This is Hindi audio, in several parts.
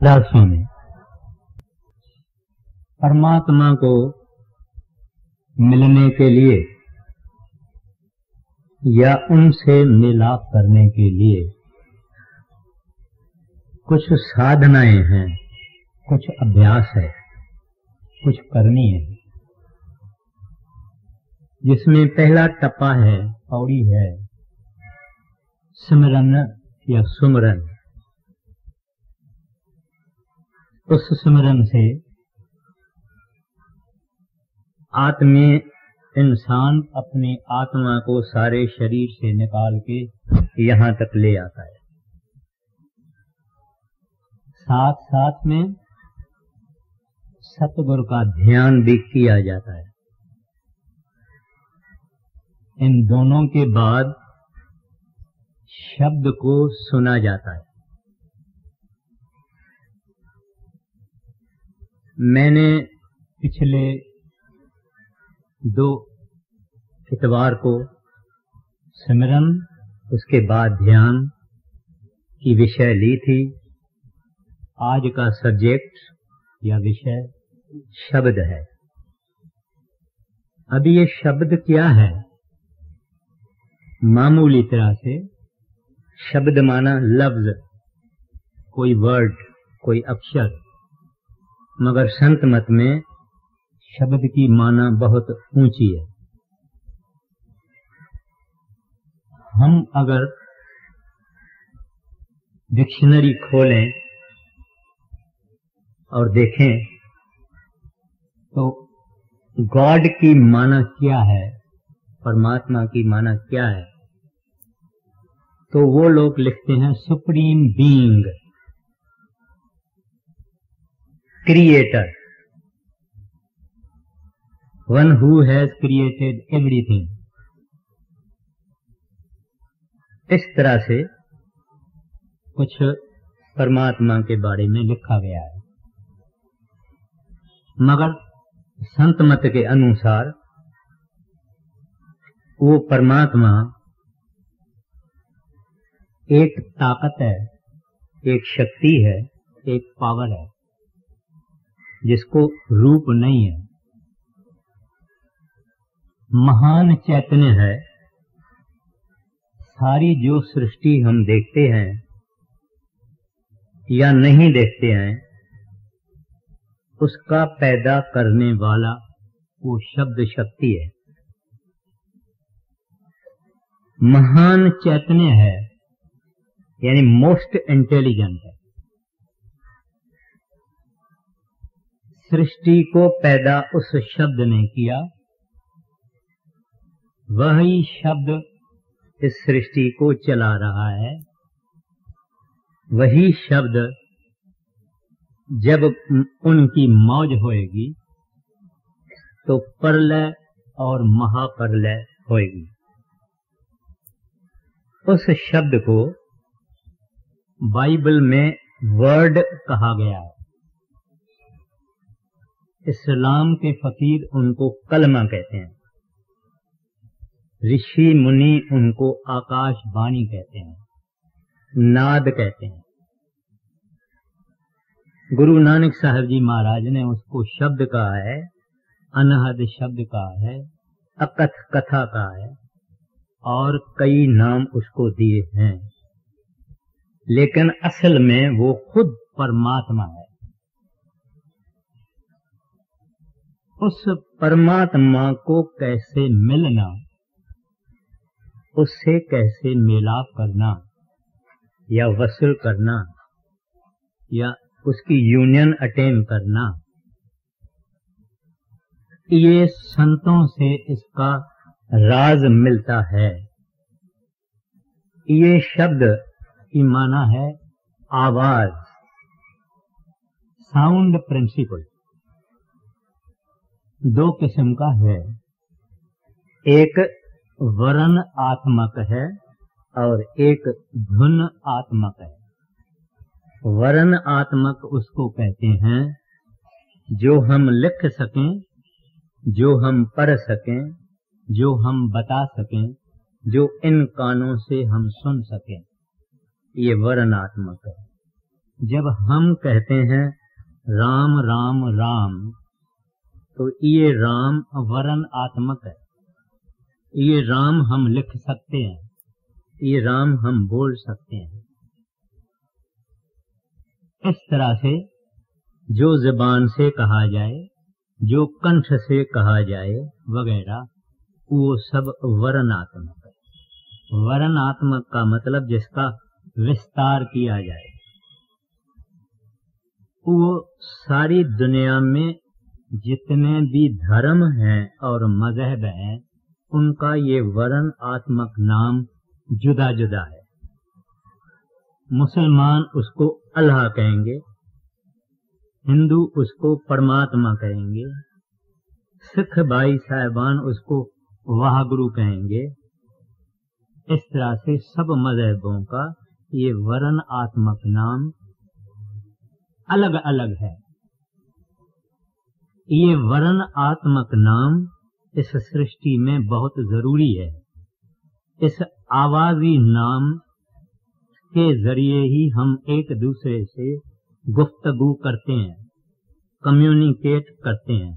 रासों में परमात्मा को मिलने के लिए या उनसे मिलाप करने के लिए कुछ साधनाएं हैं, कुछ अभ्यास है, कुछ करनी है, जिसमें पहला टप्पा है, पौड़ी है सिमरन या सुमरन। उस सिमरन से आत्मीय इंसान अपनी आत्मा को सारे शरीर से निकाल के यहाँ तक ले आता है। साथ साथ में सतगुरु का ध्यान भी किया जाता है। इन दोनों के बाद शब्द को सुना जाता है। मैंने पिछले 2 इतवार को सिमरन, उसके बाद ध्यान की विषय ली थी। आज का सब्जेक्ट या विषय शब्द है। अभी ये शब्द क्या है? मामूली तरह से शब्द माना लफ्ज, कोई वर्ड, कोई अक्षर, मगर संत मत में शब्द की माना बहुत ऊंची है। हम अगर डिक्शनरी खोलें और देखें तो गॉड की माना क्या है, परमात्मा की माना क्या है, तो वो लोग लिखते हैं supreme being, creator, one who has created everything. इस तरह से कुछ परमात्मा के बारे में लिखा गया है। मगर संत मत के अनुसार वो परमात्मा एक ताकत है, एक शक्ति है, एक पावर है, जिसको रूप नहीं है। महान चैतन्य है। सारी जो सृष्टि हम देखते हैं या नहीं देखते हैं, उसका पैदा करने वाला वो शब्द शक्ति है। महान चैतन्य है, यानी मोस्ट इंटेलिजेंट है। सृष्टि को पैदा उस शब्द ने किया, वही शब्द इस सृष्टि को चला रहा है। वही शब्द जब उनकी मौज होएगी तो प्रलय और महाप्रलय होएगी। उस शब्द को बाइबल में वर्ड कहा गया है। इस्लाम के फकीर उनको कलमा कहते हैं। ऋषि मुनि उनको आकाशवाणी कहते हैं, नाद कहते हैं। गुरु नानक साहब जी महाराज ने उसको शब्द कहा है, अनहद शब्द कहा है, अकथ कथा कहा है, और कई नाम उसको दिए हैं। लेकिन असल में वो खुद परमात्मा है। उस परमात्मा को कैसे मिलना, उससे कैसे मिलाप करना या वसूल करना या उसकी यूनियन अटेन करना, ये संतों से इसका राज मिलता है। ये शब्द की माना है आवाज, साउंड प्रिंसिपल। 2 किस्म का है, एक वर्ण आत्मक है और एक धुन आत्मक है। वर्ण आत्मक उसको कहते हैं जो हम लिख सकें, जो हम पढ़ सकें, जो हम बता सकें, जो इन कानों से हम सुन सकें, ये वर्णात्मक है। जब हम कहते हैं राम राम राम, तो ये राम वरन आत्मक है। ये राम हम लिख सकते हैं, ये राम हम बोल सकते हैं। इस तरह से जो ज़बान से कहा जाए, जो कंठ से कहा जाए वगैरह, वो सब वरणात्मक है। वरणात्मक का मतलब जिसका विस्तार किया जाए। वो सारी दुनिया में जितने भी धर्म हैं और मजहब हैं, उनका ये वरणात्मक नाम जुदा जुदा है। मुसलमान उसको अल्लाह कहेंगे, हिंदू उसको परमात्मा कहेंगे, सिख भाई साहबान उसको वाहगुरु कहेंगे। इस तरह से सब मजहबों का ये वरणात्मक नाम अलग अलग है। ये वरणात्मक नाम इस सृष्टि में बहुत जरूरी है। इस आवाजी नाम के जरिए ही हम एक दूसरे से गुफ्तगू करते हैं, कम्युनिकेट करते हैं,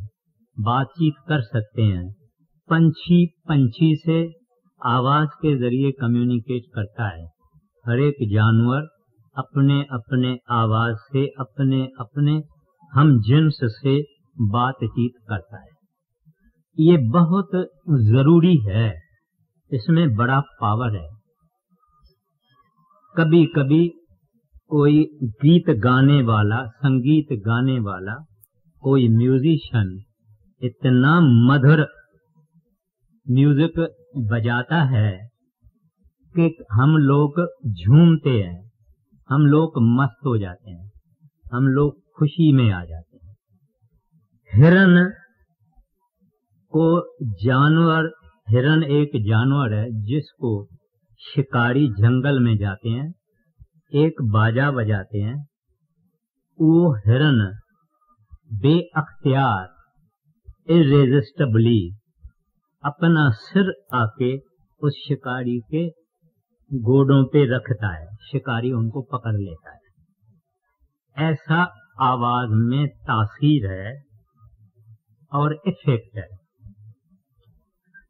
बातचीत कर सकते हैं। पंछी पंछी से आवाज के जरिए कम्युनिकेट करता है। हर एक जानवर अपने अपने आवाज से अपने अपने हम जिन्स से बातचीत करता है। ये बहुत जरूरी है, इसमें बड़ा पावर है। कभी कभी कोई गीत गाने वाला, संगीत गाने वाला, कोई म्यूजिशियन इतना मधुर म्यूजिक बजाता है कि हम लोग झूमते हैं, हम लोग मस्त हो जाते हैं, हम लोग खुशी में आ जाते हैं। हिरन को जानवर, हिरन एक जानवर है जिसको शिकारी जंगल में जाते हैं, एक बाजा बजाते हैं। वो हिरन बेअख्तियार, इरेजिस्टिबली अपना सिर आके उस शिकारी के गोडों पे रखता है, शिकारी उनको पकड़ लेता है। ऐसा आवाज में तासीर है और इफेक्ट है।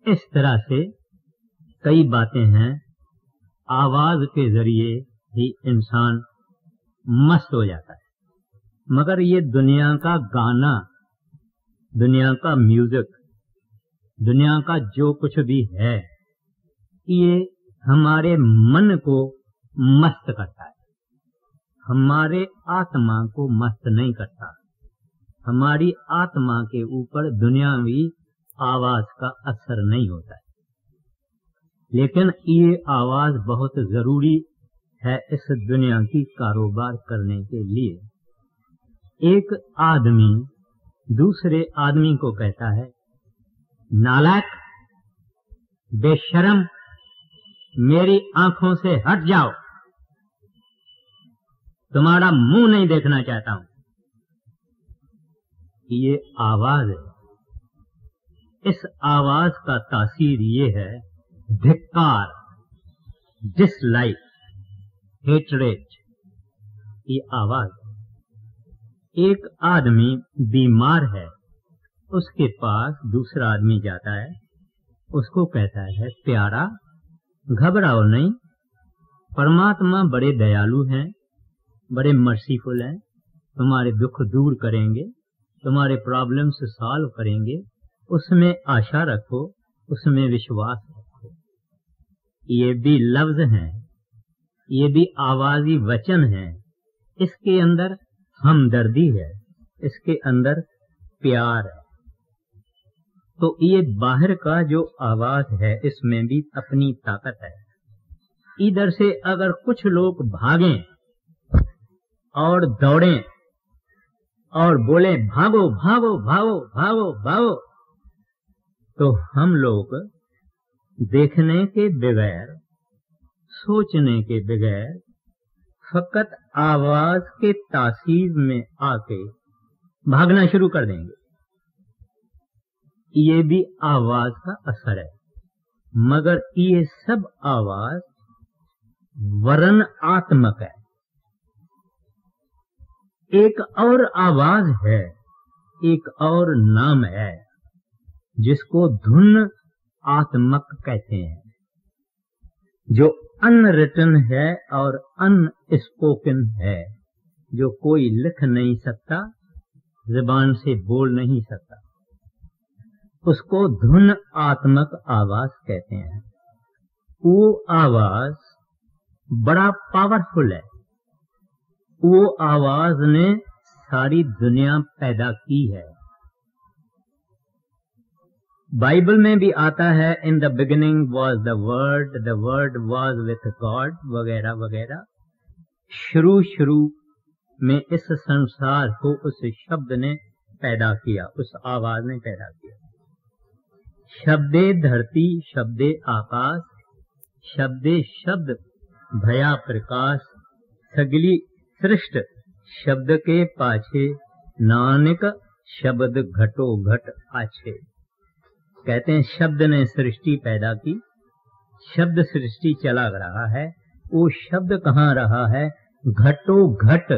इस तरह से कई बातें हैं, आवाज के जरिए ही इंसान मस्त हो जाता है। मगर ये दुनिया का गाना, दुनिया का म्यूजिक, दुनिया का जो कुछ भी है, ये हमारे मन को मस्त करता है, हमारे आत्मा को मस्त नहीं करता। हमारी आत्मा के ऊपर दुनियावी आवाज का असर नहीं होता है। लेकिन ये आवाज बहुत जरूरी है इस दुनिया की कारोबार करने के लिए। एक आदमी दूसरे आदमी को कहता है, नालायक, बेशर्म, मेरी आंखों से हट जाओ, तुम्हारा मुंह नहीं देखना चाहता हूं। ये आवाज है। इस आवाज का तासीर ये है, धिक्कार, डिसलाइक, हेटरेट। ये आवाज, एक आदमी बीमार है, उसके पास दूसरा आदमी जाता है, उसको कहता है, प्यारा घबराओ नहीं, परमात्मा बड़े दयालु हैं, बड़े मर्सीफुल हैं, तुम्हारे दुख दूर करेंगे, तुम्हारे प्रॉब्लम्स सॉल्व करेंगे। उसमें आशा रखो, उसमें विश्वास रखो। ये भी लफ्ज हैं, ये भी आवाजी वचन हैं। इसके अंदर हमदर्दी है, इसके अंदर प्यार है। तो ये बाहर का जो आवाज है, इसमें भी अपनी ताकत है। इधर से अगर कुछ लोग भागें और दौड़ें और बोले भागो भागो भागो भागो भागो, तो हम लोग देखने के बगैर, सोचने के बगैर, फकत आवाज के तासीर में आके भागना शुरू कर देंगे। ये भी आवाज का असर है। मगर ये सब आवाज वरणात्मक है। एक और आवाज है, एक और नाम है, जिसको धुन आत्मक कहते हैं, जो अनरिटन है और अनस्पोकन है, जो कोई लिख नहीं सकता, जुबान से बोल नहीं सकता। उसको धुन आत्मक आवाज कहते हैं। वो आवाज बड़ा पावरफुल है। वो आवाज ने सारी दुनिया पैदा की है। बाइबल में भी आता है, in the beginning was the word was with God, वगैरह वगैरह। शुरू में इस संसार को उस शब्द ने पैदा किया, उस आवाज ने पैदा किया। शब्दे धरती, शब्दे आकाश, शब्दे शब्द भया प्रकाश, सगली सृष्ट शब्द के पाछे, नानक शब्द घटो घट आछे। कहते हैं शब्द ने सृष्टि पैदा की, शब्द सृष्टि चला रहा है। वो शब्द कहाँ रहा है? घटो घट,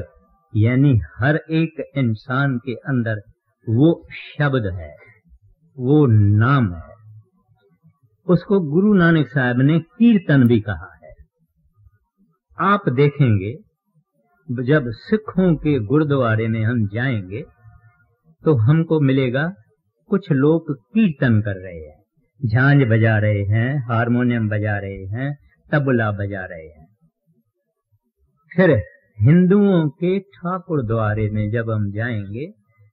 यानी हर एक इंसान के अंदर वो शब्द है, वो नाम है। उसको गुरु नानक साहब ने कीर्तन भी कहा है। आप देखेंगे जब सिखों के गुरुद्वारे में हम जाएंगे तो हमको मिलेगा कुछ लोग कीर्तन कर रहे हैं, झांझ बजा रहे हैं, हारमोनियम बजा रहे हैं, तबला बजा रहे हैं। फिर हिंदुओं के ठाकुर द्वारे में जब हम जाएंगे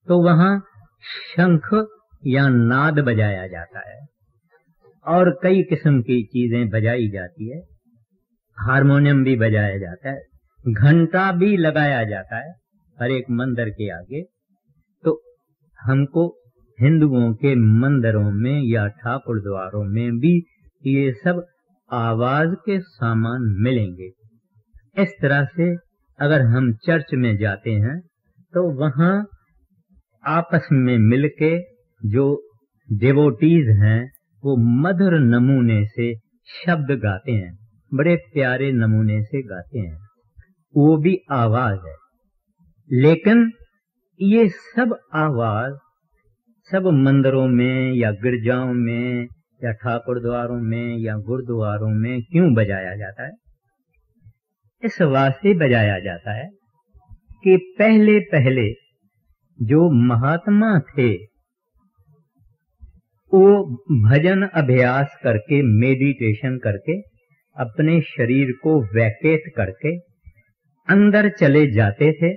तो वहां शंख या नाद बजाया जाता है और कई किस्म की चीजें बजाई जाती है। हारमोनियम भी बजाया जाता है, घंटा भी लगाया जाता है हर एक मंदिर के आगे। तो हमको हिंदुओं के मंदिरों में या ठाकुर द्वारों में भी ये सब आवाज के सामान मिलेंगे। इस तरह से अगर हम चर्च में जाते हैं तो वहां आपस में मिलके जो डिवोटीज हैं वो मधुर नमूने से शब्द गाते हैं, बड़े प्यारे नमूने से गाते हैं। वो भी आवाज है। लेकिन ये सब आवाज सब मंदिरों में या गिरजाओं में या ठाकुर द्वारों में या गुरुद्वारों में क्यों बजाया जाता है? इस वास्ते बजाया जाता है कि पहले पहले जो महात्मा थे वो भजन अभ्यास करके, मेडिटेशन करके, अपने शरीर को वैकेट करके अंदर चले जाते थे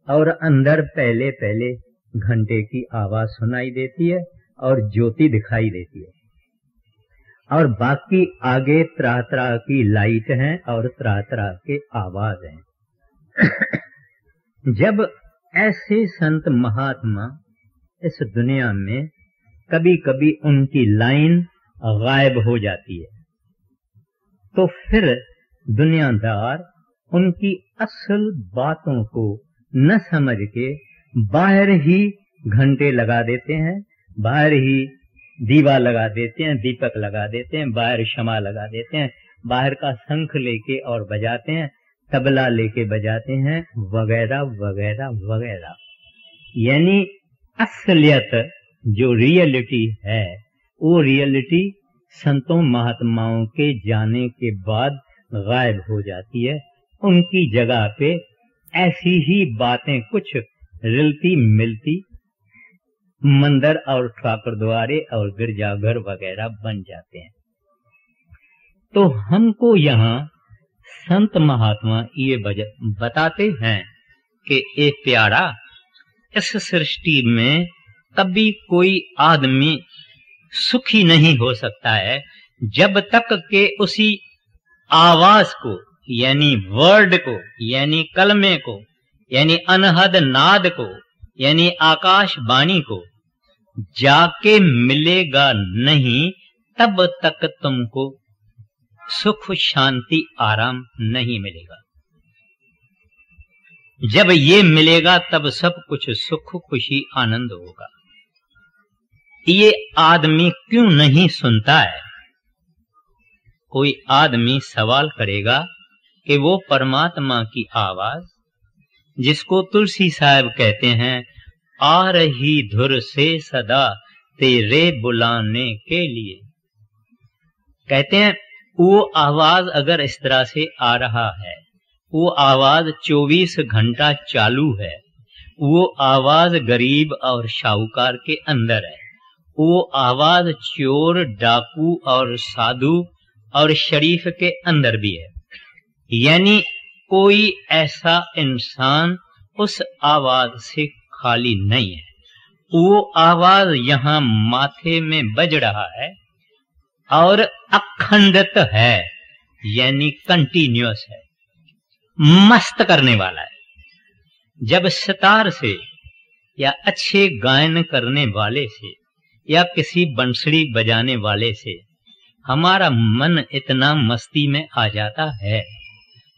और अंदर पहले पहले घंटे की आवाज सुनाई देती है और ज्योति दिखाई देती है और बाकी आगे तरह तरह की लाइट हैं और तरह तरह के आवाज हैं। जब ऐसे संत महात्मा इस दुनिया में कभी कभी उनकी लाइन गायब हो जाती है तो फिर दुनियादार उनकी असल बातों को न समझ के बाहर ही घंटे लगा देते हैं, बाहर ही दीवा लगा देते हैं, दीपक लगा देते हैं, बाहर क्षमा लगा देते हैं, बाहर का शंख लेके और बजाते हैं, तबला लेके बजाते हैं, वगैरह वगैरह वगैरह। यानी असलियत जो रियलिटी है वो रियलिटी संतों महात्माओं के जाने के बाद गायब हो जाती है। उनकी जगह पे ऐसी ही बातें कुछ रिलती मिलती मंदिर और ठाकुर द्वारे और गिरजाघर वगैरह बन जाते हैं। तो हमको यहाँ संत महात्मा ये बताते हैं कि ए प्यारा, इस सृष्टि में कभी कोई आदमी सुखी नहीं हो सकता है जब तक के उसी आवाज को, यानी वर्ड को, यानी कलमे को, यानी अनहद नाद को, यानी आकाशवाणी को जाके मिलेगा नहीं, तब तक तुमको सुख शांति आराम नहीं मिलेगा। जब ये मिलेगा तब सब कुछ सुख खुशी आनंद होगा। ये आदमी क्यों नहीं सुनता है? कोई आदमी सवाल करेगा कि वो परमात्मा की आवाज जिसको तुलसी साहब कहते हैं, आ रही धुर से सदा तेरे बुलाने के लिए। कहते हैं वो आवाज अगर इस तरह से आ रहा है, वो आवाज 24 घंटा चालू है, वो आवाज गरीब और शाहूकार के अंदर है, वो आवाज चोर डाकू और साधु और शरीफ के अंदर भी है। यानी कोई ऐसा इंसान उस आवाज से खाली नहीं है। वो आवाज यहां माथे में बज रहा है और अखंडित है, यानी कंटिन्यूअस है, मस्त करने वाला है। जब सितार से या अच्छे गायन करने वाले से या किसी बंसुरी बजाने वाले से हमारा मन इतना मस्ती में आ जाता है,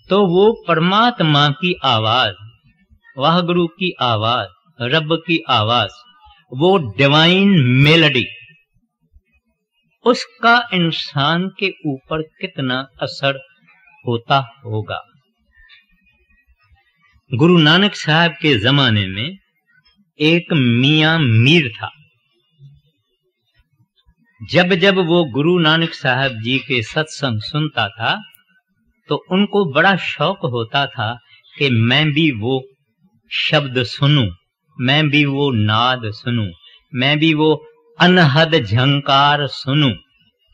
तो वो परमात्मा की आवाज, वाहगुरु की आवाज, रब की आवाज, वो डिवाइन मेलोडी, उसका इंसान के ऊपर कितना असर होता होगा। गुरु नानक साहब के जमाने में एक मियां मीर था। जब जब वो गुरु नानक साहब जी के सत्संग सुनता था तो उनको बड़ा शौक होता था कि मैं भी वो शब्द सुनूं, मैं भी वो नाद सुनूं, मैं भी वो अनहद झंकार सुनूं।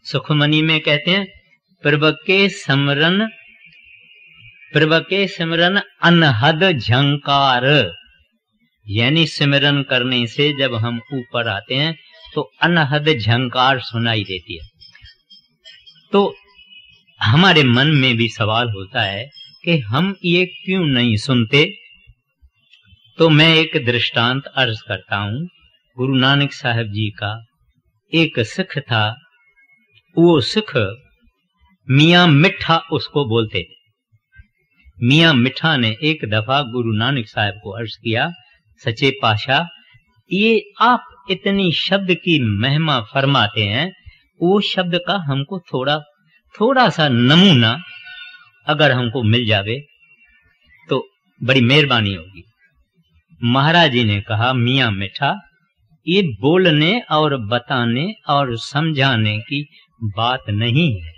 सुखमनी में कहते हैं, प्रभ के सिमरन अनहद झंकार, यानी सिमरन करने से जब हम ऊपर आते हैं तो अनहद झंकार सुनाई देती है। तो हमारे मन में भी सवाल होता है कि हम ये क्यों नहीं सुनते। तो मैं एक दृष्टांत अर्ज करता हूं। गुरु नानक साहब जी का एक सिख था, वो सिख मियां मिठा उसको बोलते थे। मियां मिठा ने एक दफा गुरु नानक साहब को अर्ज किया, सच्चे पातशाह, ये आप इतनी शब्द की महिमा फरमाते हैं, वो शब्द का हमको थोड़ा सा नमूना अगर हमको मिल जावे तो बड़ी मेहरबानी होगी। महाराज जी ने कहा, मियां मिठा, ये बोलने और बताने और समझाने की बात नहीं है,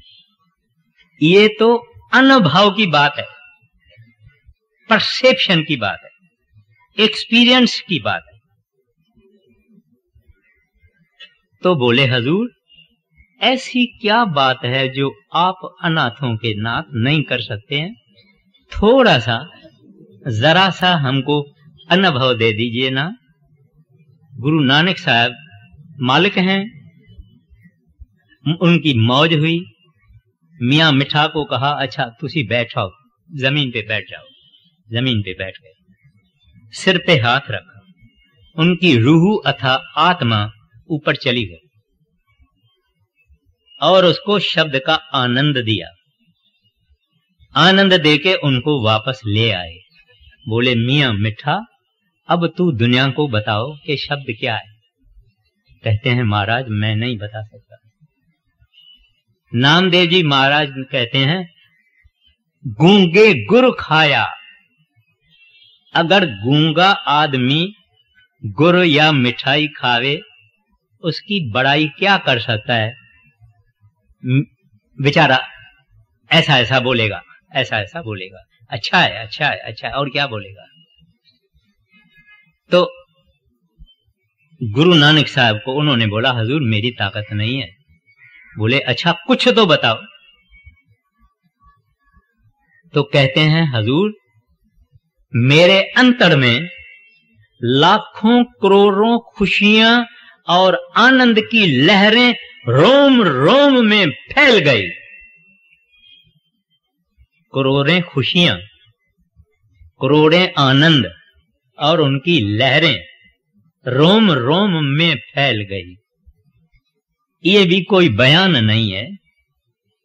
ये तो अनुभव की बात है, परसेप्शन की बात है, एक्सपीरियंस की बात है। तो बोले, हजूर ऐसी क्या बात है जो आप अनाथों के नाथ नहीं कर सकते हैं? थोड़ा सा जरा सा हमको अनुभव दे दीजिए ना। गुरु नानक साहब मालिक हैं, उनकी मौज हुई। मियां मिठा को कहा, अच्छा तुसी बैठो, जमीन पे बैठ जाओ। जमीन पे बैठ गए, सिर पे हाथ रखा, उनकी रूह अथा आत्मा ऊपर चली गई और उसको शब्द का आनंद दिया। आनंद देके उनको वापस ले आए। बोले, मियां मिठा, अब तू दुनिया को बताओ कि शब्द क्या है। कहते हैं, महाराज मैं नहीं बता सकता। नामदेव जी महाराज कहते हैं, गूंगे गुर खाया। अगर गूंगा आदमी गुर या मिठाई खावे, उसकी बड़ाई क्या कर सकता है? बेचारा ऐसा ऐसा बोलेगा, ऐसा ऐसा बोलेगा, अच्छा है, अच्छा है, अच्छा है, और क्या बोलेगा। तो गुरु नानक साहब को उन्होंने बोला, हजूर मेरी ताकत नहीं है। बोले, अच्छा कुछ तो बताओ। तो कहते हैं, हजूर मेरे अंतर में लाखों करोड़ों खुशियां और आनंद की लहरें रोम रोम में फैल गई। करोड़ें खुशियां, करोड़ें आनंद और उनकी लहरें रोम रोम में फैल गई। ये भी कोई बयान नहीं है,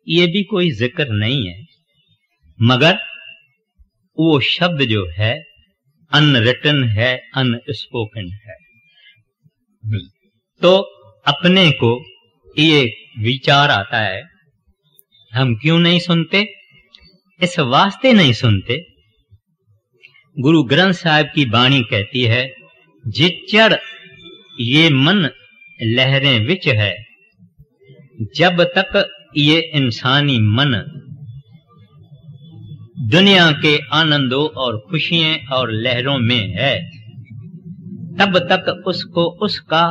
ये भी कोई जिक्र नहीं है, मगर वो शब्द जो है अनरिटन है, अनस्पोकन है। तो अपने को ये विचार आता है, हम क्यों नहीं सुनते? इस वास्ते नहीं सुनते गुरु ग्रंथ साहिब की वाणी कहती है, जिचड़ ये मन लहरें विच है, जब तक ये इंसानी मन दुनिया के आनंदों और खुशियों और लहरों में है, तब तक उसको उसका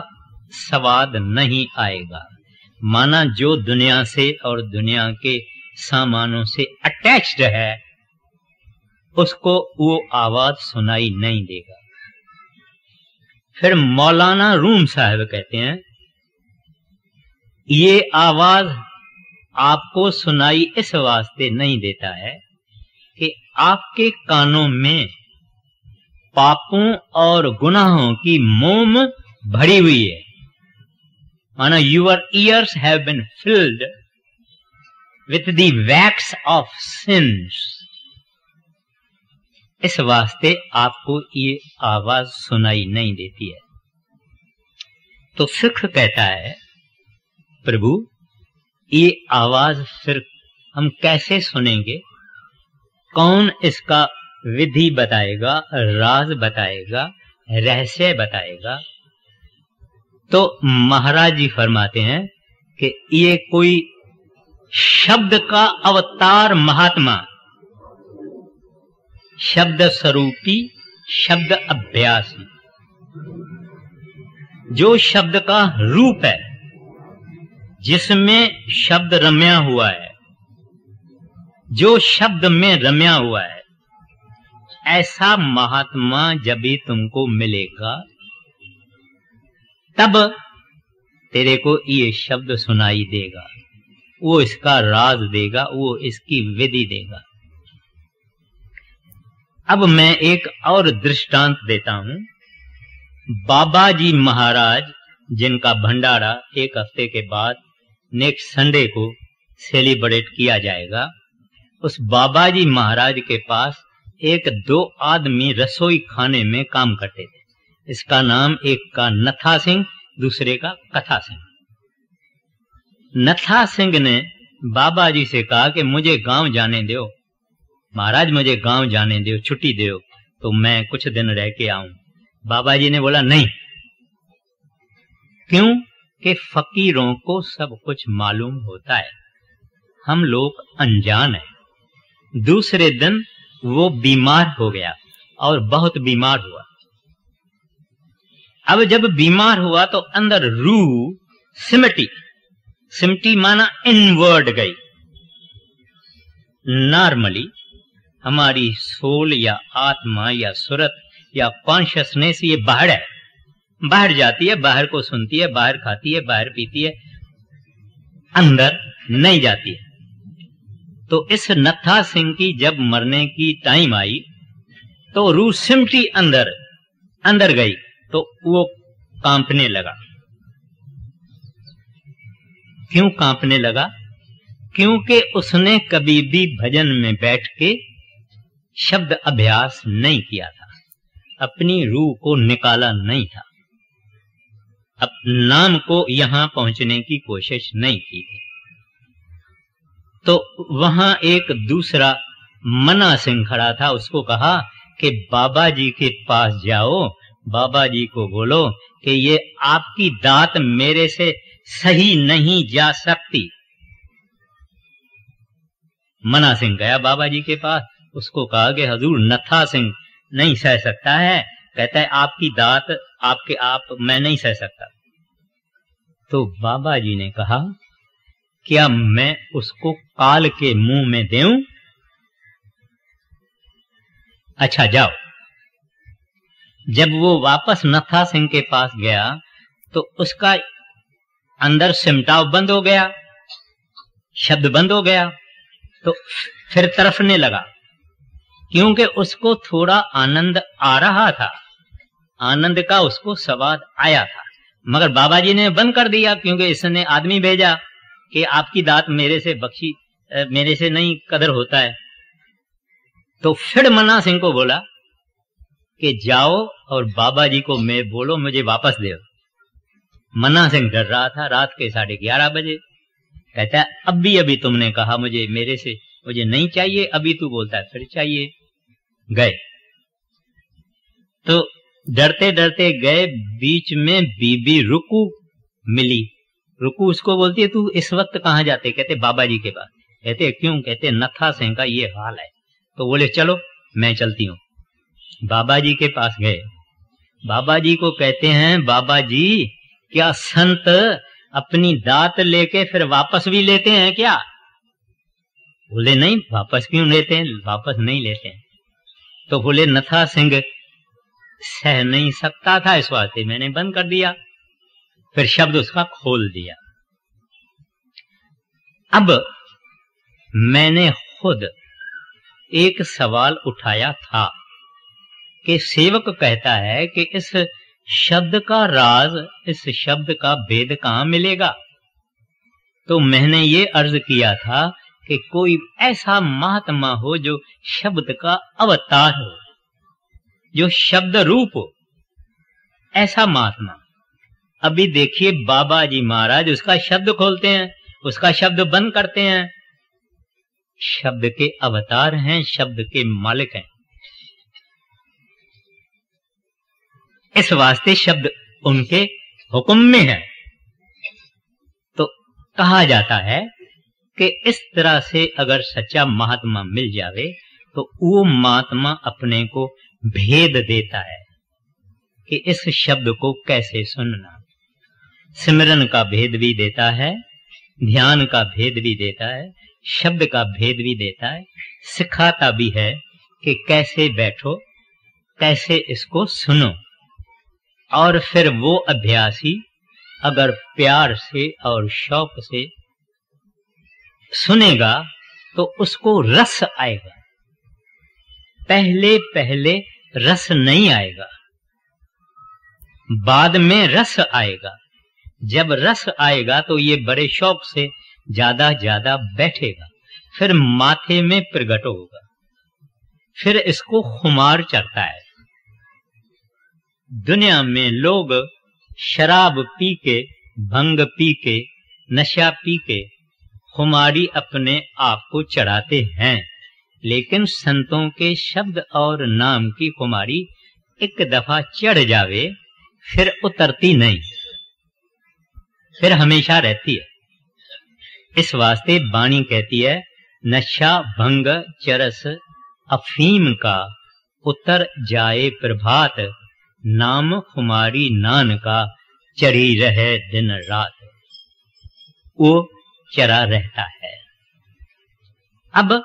स्वाद नहीं आएगा। माना जो दुनिया से और दुनिया के सामानों से अटैच्ड है, उसको वो आवाज सुनाई नहीं देगा। फिर मौलाना रूम साहब कहते हैं, ये आवाज आपको सुनाई इस वास्ते नहीं देता है कि आपके कानों में पापों और गुनाहों की मोम भरी हुई है। माना your ears have been filled with the wax of sins. इस वास्ते आपको ये आवाज सुनाई नहीं देती है। तो सिख कहता है, प्रभु ये आवाज फिर हम कैसे सुनेंगे? कौन इसका विधि बताएगा, राज बताएगा, रहस्य बताएगा? तो महाराज जी फरमाते हैं कि ये कोई शब्द का अवतार महात्मा, शब्द स्वरूपी, शब्द अभ्यासी, जो शब्द का रूप है, जिसमें शब्द रम्या हुआ है, जो शब्द में रम्या हुआ है, ऐसा महात्मा जब भी तुमको मिलेगा, तब तेरे को ये शब्द सुनाई देगा, वो इसका राज देगा, वो इसकी विधि देगा। अब मैं एक और दृष्टांत देता हूं। बाबा जी महाराज, जिनका भंडारा एक हफ्ते के बाद नेक्स्ट संडे को सेलिब्रेट किया जाएगा, उस बाबा जी महाराज के पास एक दो आदमी रसोई खाने में काम करते थे। इसका नाम एक का नथा सिंह, दूसरे का कथा सिंह। नथा सिंह ने बाबा जी से कहा कि मुझे गांव जाने दो महाराज, मुझे गांव जाने दो, छुट्टी दो तो मैं कुछ दिन रह के आऊं। बाबा जी ने बोला नहीं। क्यों? कि फकीरों को सब कुछ मालूम होता है, हम लोग अनजान हैं। दूसरे दिन वो बीमार हो गया और बहुत बीमार हुआ। अब जब बीमार हुआ तो अंदर रूह सिमटी, सिमटी माना इनवर्ड गई। नॉर्मली हमारी सोल या आत्मा या सुरत या कॉन्शियसनेस ये बाहर है, बाहर जाती है, बाहर को सुनती है, बाहर खाती है, बाहर पीती है, अंदर नहीं जाती है। तो इस नथा सिंह की जब मरने की टाइम आई तो रूह सिमटी अंदर गई, तो वो कांपने लगा। क्यों कांपने लगा? क्योंकि उसने कभी भी भजन में बैठ के शब्द अभ्यास नहीं किया था, अपनी रूह को निकाला नहीं था, अब नाम को यहां पहुंचने की कोशिश नहीं की थी। तो वहां एक दूसरा मना सिंह खड़ा था, उसको कहा कि बाबा जी के पास जाओ, बाबा जी को बोलो कि ये आपकी दात मेरे से सही नहीं जा सकती। मना सिंह गया बाबा जी के पास, उसको कहा कि हजूर नथा सिंह नहीं सह सकता है, कहता है आपकी दात आपके आप मैं नहीं सह सकता। तो बाबा जी ने कहा क्या मैं उसको काल के मुंह में दूं? अच्छा जाओ। जब वो वापस नथा सिंह के पास गया तो उसका अंदर सिमटाव बंद हो गया, शब्द बंद हो गया, तो फिर तरफने लगा, क्योंकि उसको थोड़ा आनंद आ रहा था, आनंद का उसको स्वाद आया था, मगर बाबा जी ने बंद कर दिया क्योंकि इसने आदमी भेजा कि आपकी दात मेरे से बख्शी, मेरे से नहीं कदर होता है। तो फिर मन्ना सिंह को बोला कि जाओ और बाबा जी को मैं बोलो मुझे वापस दे। मन्ना सिंह डर रहा था, रात के 11:30 बजे। कहता है अभी तुमने कहा मुझे मेरे से मुझे नहीं चाहिए, अभी तू बोलता है फिर चाहिए। गए तो डरते डरते गए, बीच में बीबी रुकू मिली। रुकू उसको बोलती है, तू इस वक्त कहाँ जाते? कहते बाबा जी के पास। कहते क्यों? कहते नथा सिंह का ये हाल है। तो बोले चलो मैं चलती हूँ। बाबा जी के पास गए। बाबा जी को कहते हैं, बाबा जी क्या संत अपनी दात लेके फिर वापस भी लेते हैं क्या? बोले नहीं, वापस क्यों लेते हैं? वापस नहीं लेते हैं। तो बोले नथा सिंह सह नहीं सकता था, इस वास्ते मैंने बंद कर दिया। फिर शब्द उसका खोल दिया। अब मैंने खुद एक सवाल उठाया था कि सेवक कहता है कि इस शब्द का राज, इस शब्द का भेद कहां मिलेगा? तो मैंने ये अर्ज किया था कि कोई ऐसा महात्मा हो जो शब्द का अवतार हो, जो शब्द रूप हो, ऐसा महात्मा। अभी देखिए बाबा जी महाराज उसका शब्द खोलते हैं, उसका शब्द बंद करते हैं। शब्द के अवतार हैं, शब्द के मालिक हैं। इस वास्ते शब्द उनके हुक्म में है। तो कहा जाता है कि इस तरह से अगर सच्चा महात्मा मिल जावे तो वो महात्मा अपने को भेद देता है कि इस शब्द को कैसे सुनना। सिमरन का भेद भी देता है, ध्यान का भेद भी देता है, शब्द का भेद भी देता है, सिखाता भी है कि कैसे बैठो, कैसे इसको सुनो। और फिर वो अभ्यासी अगर प्यार से और शौक से सुनेगा तो उसको रस आएगा। पहले पहले रस नहीं आएगा, बाद में रस आएगा। जब रस आएगा तो ये बड़े शौक से ज्यादा ज्यादा बैठेगा, फिर माथे में प्रगट होगा, फिर इसको खुमार चढ़ता है। दुनिया में लोग शराब पी के, भंग पी के, नशा पी के खुमारी अपने आप को चढ़ाते हैं, लेकिन संतों के शब्द और नाम की खुमारी एक दफा चढ़ जावे फिर उतरती नहीं, फिर हमेशा रहती है। इस वास्ते वाणी कहती है, नशा भंग चरस अफीम का उतर जाए प्रभात, नाम खुमारी नान का चढ़ी रहे दिन रात। वो चरा रहता है। अब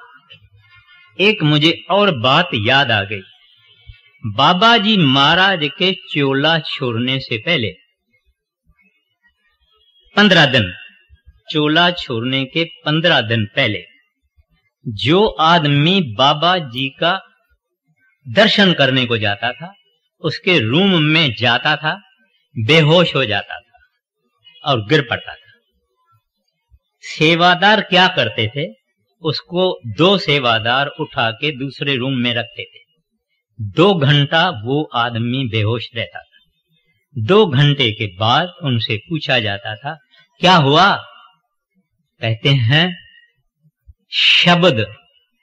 एक मुझे और बात याद आ गई। बाबा जी महाराज के चोला छोड़ने से पहले 15 दिन, चोला छोड़ने के 15 दिन पहले जो आदमी बाबा जी का दर्शन करने को जाता था, उसके रूम में जाता था, बेहोश हो जाता था और गिर पड़ता था। सेवादार क्या करते थे, उसको 2 सेवादार उठा के दूसरे रूम में रखते थे। 2 घंटा वो आदमी बेहोश रहता था। 2 घंटे के बाद उनसे पूछा जाता था, क्या हुआ? कहते हैं, शब्द,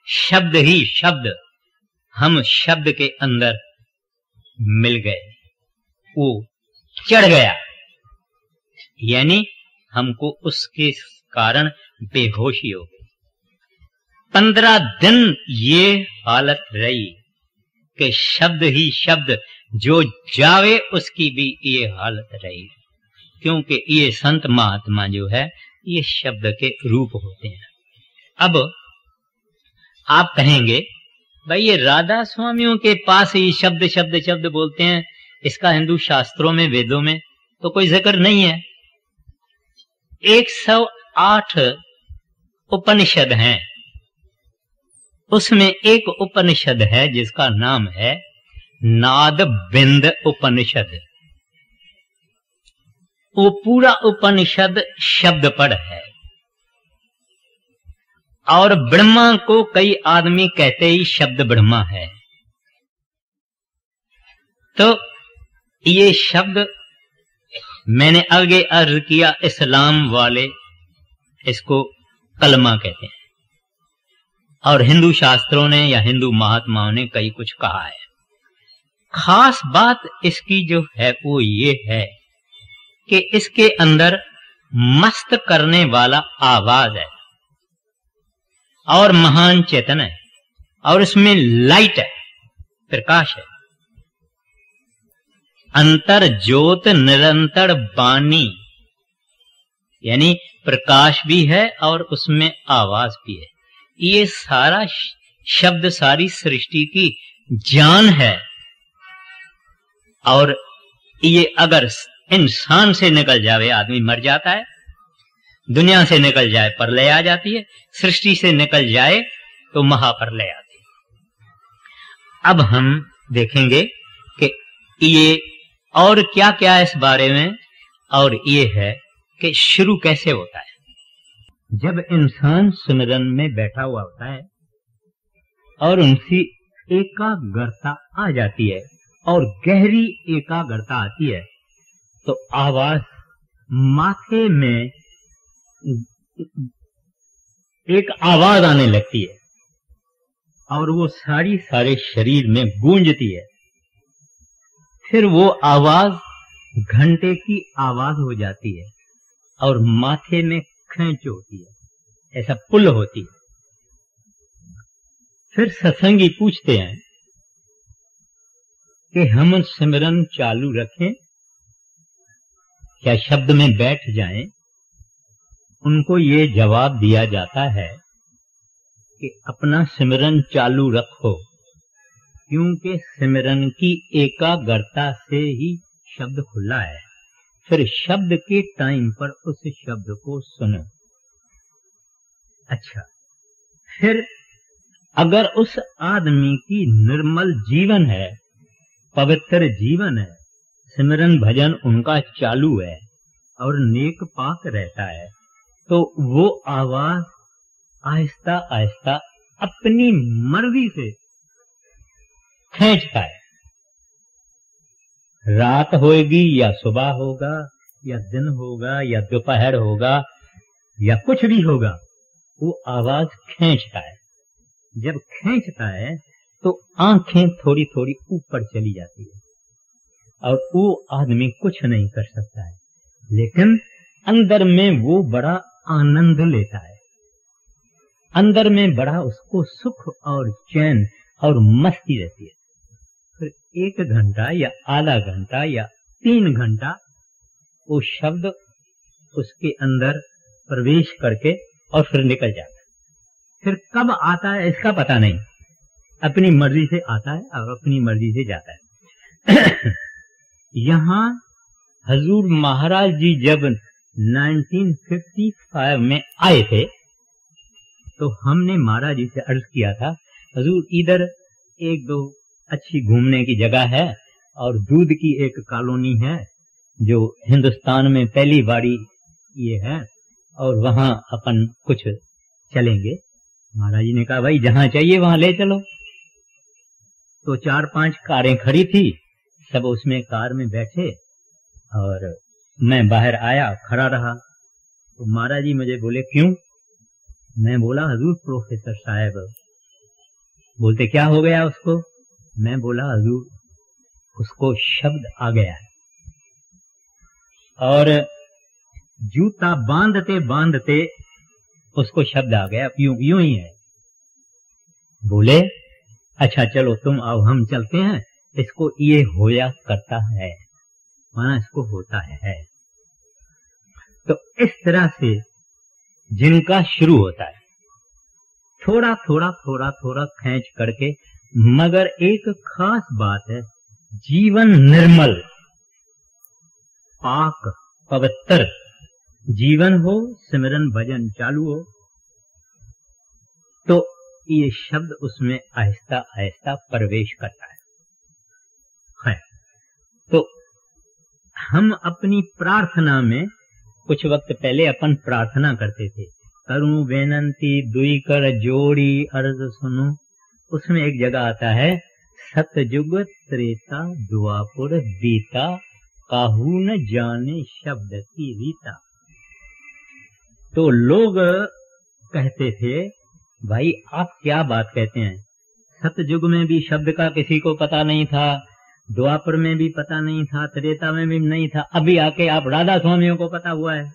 शब्द ही शब्द, हम शब्द के अंदर मिल गए, वो चढ़ गया, यानी हमको उसके कारण बेहोशी हो गई। 15 दिन ये हालत रही कि शब्द ही शब्द, जो जावे उसकी भी ये हालत रही, क्योंकि ये संत महात्मा जो है ये शब्द के रूप होते हैं। अब आप कहेंगे, भाई ये राधा स्वामियों के पास ही शब्द शब्द शब्द बोलते हैं, इसका हिंदू शास्त्रों में, वेदों में तो कोई जिक्र नहीं है। 108 उपनिषद हैं, उसमें एक उपनिषद है जिसका नाम है नाद बिंद उपनिषद। वो पूरा उपनिषद शब्द पर है, और ब्रह्मा को कई आदमी कहते ही शब्द ब्रह्मा है। तो ये शब्द मैंने आगे अर्ज किया, इस्लाम वाले इसको कलमा कहते हैं, और हिंदू शास्त्रों ने या हिंदू महात्माओं ने कई कुछ कहा है। खास बात इसकी जो है वो ये है कि इसके अंदर मस्त करने वाला आवाज है और महान चेतन है और इसमें लाइट है, प्रकाश है। अंतर ज्योत निरंतर बानी, यानी प्रकाश भी है और उसमें आवाज भी है। ये सारा शब्द सारी सृष्टि की जान है और ये अगर इंसान से निकल जावे आदमी मर जाता है, दुनिया से निकल जाए प्रलय आ जाती है, सृष्टि से निकल जाए तो महाप्रलय आती है। अब हम देखेंगे कि ये और क्या क्या है इस बारे में, और ये है कि शुरू कैसे होता है। जब इंसान सिमरन में बैठा हुआ होता है और उनकी एकाग्रता आ जाती है और गहरी एकाग्रता आती है तो आवाज माथे में एक आवाज आने लगती है और वो सारे शरीर में गूंजती है। फिर वो आवाज घंटे की आवाज हो जाती है और माथे में खींच होती है, ऐसा पुल होती है। फिर सत्संगी पूछते हैं कि हम सिमरन चालू रखें, क्या शब्द में बैठ जाएं? उनको ये जवाब दिया जाता है कि अपना सिमरन चालू रखो, क्योंकि सिमरन की एकाग्रता से ही शब्द खुला है। फिर शब्द के टाइम पर उस शब्द को सुनो। अच्छा, फिर अगर उस आदमी की निर्मल जीवन है, पवित्र जीवन है, सिमरन भजन उनका चालू है और नेक पाक रहता है, तो वो आवाज आहिस्ता आहिस्ता अपनी मर्जी से खींचता है। रात होगी या सुबह होगा या दिन होगा या दोपहर होगा या कुछ भी होगा, वो आवाज खींचता है। जब खींचता है तो आंखें थोड़ी थोड़ी ऊपर चली जाती है और वो आदमी कुछ नहीं कर सकता है, लेकिन अंदर में वो बड़ा आनंद लेता है, अंदर में बड़ा उसको सुख और चैन और मस्ती रहती है। फिर 1 घंटा या आधा घंटा या 3 घंटा वो शब्द उसके अंदर प्रवेश करके और फिर निकल जाता है। फिर कब आता है इसका पता नहीं, अपनी मर्जी से आता है और अपनी मर्जी से जाता है। यहाँ हजूर महाराज जी जब 1955 में आए थे तो हमने महाराज जी से अर्ज किया था, हजूर इधर 1-2 अच्छी घूमने की जगह है और दूध की एक कॉलोनी है जो हिंदुस्तान में पहली बारी ये है और वहां अपन कुछ चलेंगे। महाराज जी ने कहा भाई जहां चाहिए वहां ले चलो। तो 4-5 कारें खड़ी थी, सब उसमें कार में बैठे और मैं बाहर आया, खड़ा रहा। तो महाराज जी मुझे बोले क्यों? मैं बोला हजूर प्रोफेसर साहब। बोलते क्या हो गया उसको? मैं बोला हजूर उसको शब्द आ गया है और जूता बांधते बांधते उसको शब्द आ गया, यूं ही है। बोले अच्छा चलो तुम आओ हम चलते हैं, इसको ये होया करता है, माना इसको होता है। तो इस तरह से जिनका शुरू होता है थोड़ा थोड़ा थोड़ा थोड़ा खींच करके, मगर एक खास बात है, जीवन निर्मल पाक पवित्र जीवन हो, सिमरन भजन चालू हो, तो ये शब्द उसमें आहिस्ता आहिस्ता प्रवेश करता है। तो हम अपनी प्रार्थना में कुछ वक्त पहले अपन प्रार्थना करते थे, करूं बेनंती दुई कर जोड़ी अर्ज सुनो। उसमें एक जगह आता है सतयुग त्रेता द्वापुर बीता, काहू न जाने शब्द की रीता। तो लोग कहते थे भाई आप क्या बात कहते हैं, सतयुग में भी शब्द का किसी को पता नहीं था, द्वापर में भी पता नहीं था, त्रेता में भी नहीं था, अभी आके आप राधा स्वामियों को पता हुआ है।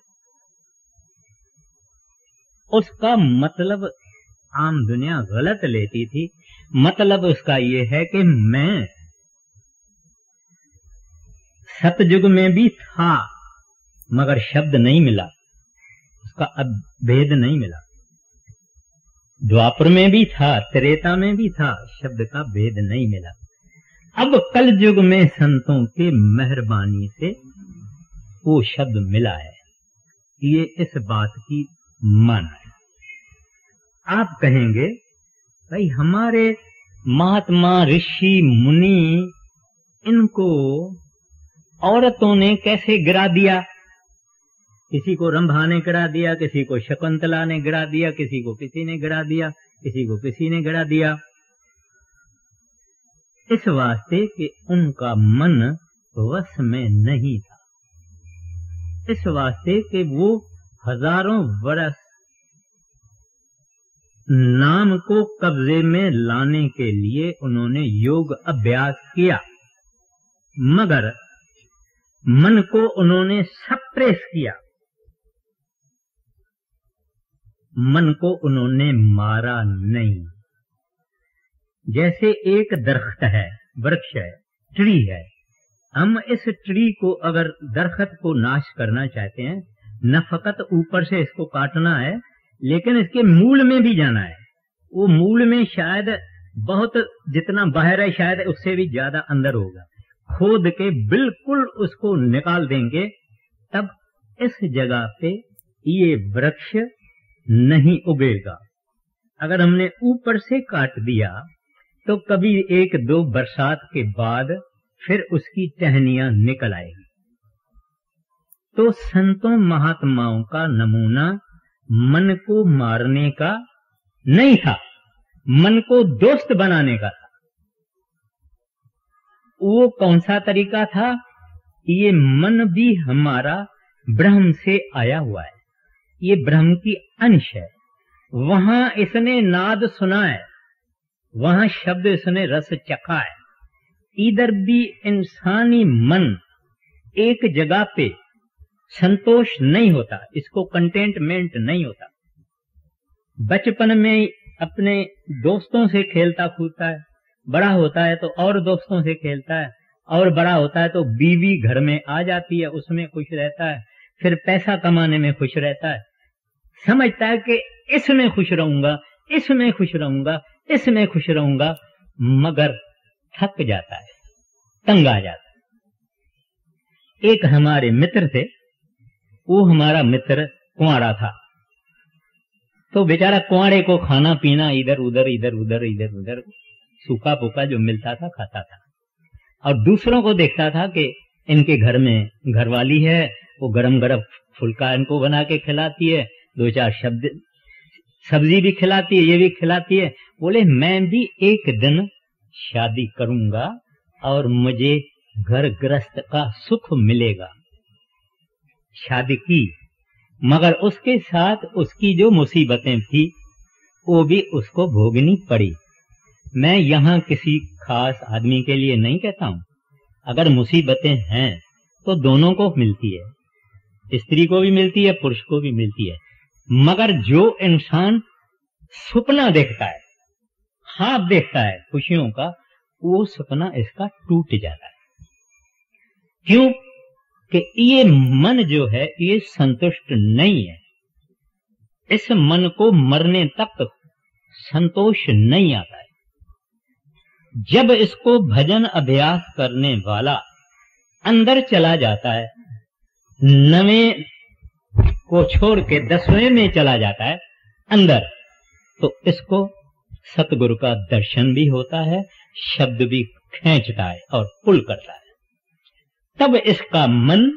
उसका मतलब आम दुनिया गलत लेती थी। मतलब उसका ये है कि मैं सतयुग में भी था मगर शब्द नहीं मिला, उसका भेद नहीं मिला। द्वापर में भी था, त्रेता में भी था, शब्द का भेद नहीं मिला। अब कल युग में संतों के मेहरबानी से वो शब्द मिला है। ये इस बात की मान है। आप कहेंगे भाई हमारे महात्मा ऋषि मुनि इनको औरतों ने कैसे गिरा दिया? किसी को रंभा ने गिरा दिया, किसी को शकुंतला ने गिरा दिया, किसी को किसी ने गिरा दिया, किसी को किसी ने गिरा दिया। इस वास्ते कि उनका मन वश में नहीं था, इस वास्ते कि वो हजारों वर्ष नाम को कब्जे में लाने के लिए उन्होंने योग अभ्यास किया, मगर मन को उन्होंने सप्रेस किया, मन को उन्होंने मारा नहीं। जैसे एक दरख्त है, वृक्ष है, ट्री है, हम इस ट्री को अगर दरख्त को नाश करना चाहते हैं, न फकत ऊपर से इसको काटना है लेकिन इसके मूल में भी जाना है। वो मूल में शायद बहुत जितना बाहर है शायद उससे भी ज्यादा अंदर होगा। खोद के बिल्कुल उसको निकाल देंगे तब इस जगह पे ये वृक्ष नहीं उगेगा। अगर हमने ऊपर से काट दिया तो कभी एक दो बरसात के बाद फिर उसकी टहनियां निकल आएगी। तो संतों महात्माओं का नमूना मन को मारने का नहीं था, मन को दोस्त बनाने का था। वो कौन सा तरीका था? ये मन भी हमारा ब्रह्म से आया हुआ है, ये ब्रह्म की अंश है। वहां इसने नाद सुना है, वहां शब्द इसने रस चखा है। इधर भी इंसानी मन एक जगह पे संतोष नहीं होता, इसको कंटेंटमेंट नहीं होता। बचपन में अपने दोस्तों से खेलता कूदता है, बड़ा होता है तो और दोस्तों से खेलता है, और बड़ा होता है तो बीवी घर में आ जाती है, उसमें खुश रहता है, फिर पैसा कमाने में खुश रहता है, समझता है कि इसमें खुश रहूंगा, इसमें खुश रहूंगा, इसमें खुश रहूंगा, मगर थक जाता है, तंग आ जाता है। एक हमारे मित्र थे, वो हमारा मित्र कुंवारा था, तो बेचारा कुंवारे को खाना पीना इधर उधर सूखा फूका जो मिलता था खाता था, और दूसरों को देखता था कि इनके घर में घरवाली है, वो गरम गरम फुल्का इनको बना के खिलाती है, दो चार शब्द सब्जी भी खिलाती है, ये भी खिलाती है। बोले मैं भी एक दिन शादी करूंगा और मुझे घर गृहस्थ का सुख मिलेगा। शादी की, मगर उसके साथ उसकी जो मुसीबतें थी वो भी उसको भोगनी पड़ी। मैं यहाँ किसी खास आदमी के लिए नहीं कहता हूँ, अगर मुसीबतें हैं तो दोनों को मिलती है, स्त्री को भी मिलती है, पुरुष को भी मिलती है। मगर जो इंसान सपना देखता है, ख्वाब देखता है खुशियों का, वो सपना इसका टूट जाता है। क्यों? कि ये मन जो है ये संतुष्ट नहीं है, इस मन को मरने तक संतोष नहीं आता है। जब इसको भजन अभ्यास करने वाला अंदर चला जाता है, नवें को छोड़ के 10वें में चला जाता है अंदर, तो इसको सतगुरु का दर्शन भी होता है, शब्द भी खींचता है और पुल करता है। तब इसका मन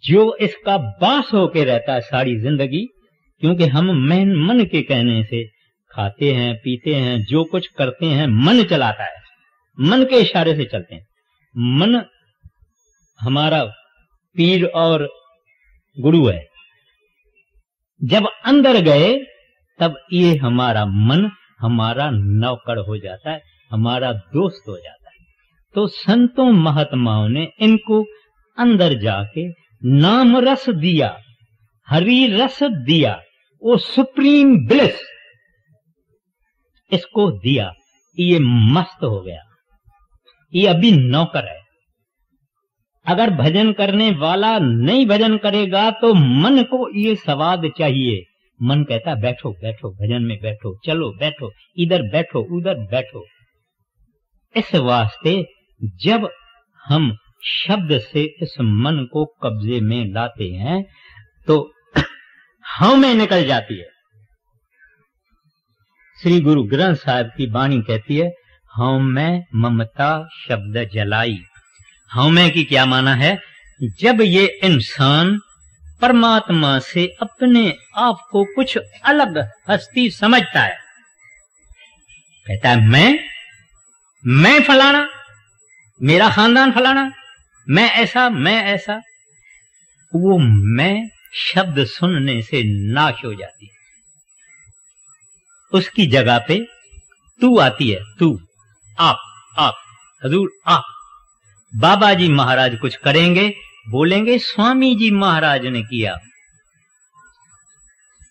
जो इसका बास होके रहता है सारी जिंदगी, क्योंकि हम मन के कहने से खाते हैं, पीते हैं, जो कुछ करते हैं मन चलाता है, मन के इशारे से चलते हैं। मन हमारा पीर और गुरु है। जब अंदर गए तब ये हमारा मन हमारा नौकर हो जाता है, हमारा दोस्त हो जाता है। तो संतों महात्माओं ने इनको अंदर जाके नाम रस दिया, हरि रस दिया, वो सुप्रीम ब्लिस इसको दिया। ये मस्त हो गया, ये अभी नौकर है। अगर भजन करने वाला नहीं भजन करेगा तो मन को ये स्वाद चाहिए। मन कहता है बैठो बैठो, भजन में बैठो, चलो बैठो, इधर बैठो उधर बैठो। इस वास्ते जब हम शब्द से इस मन को कब्जे में लाते हैं तो हम में निकल जाती है। श्री गुरु ग्रंथ साहिब की वाणी कहती है, हम में ममता शब्द जलाई। हम में की क्या माना है? जब ये इंसान परमात्मा से अपने आप को कुछ अलग हस्ती समझता है, कहता है मैं फलाना, मेरा खानदान फलाना, मैं ऐसा, वो मैं शब्द सुनने से नाश हो जाती है। उसकी जगह पे तू आती है, तू, आप, हजूर आप। बाबा जी महाराज कुछ करेंगे, बोलेंगे स्वामी जी महाराज ने किया।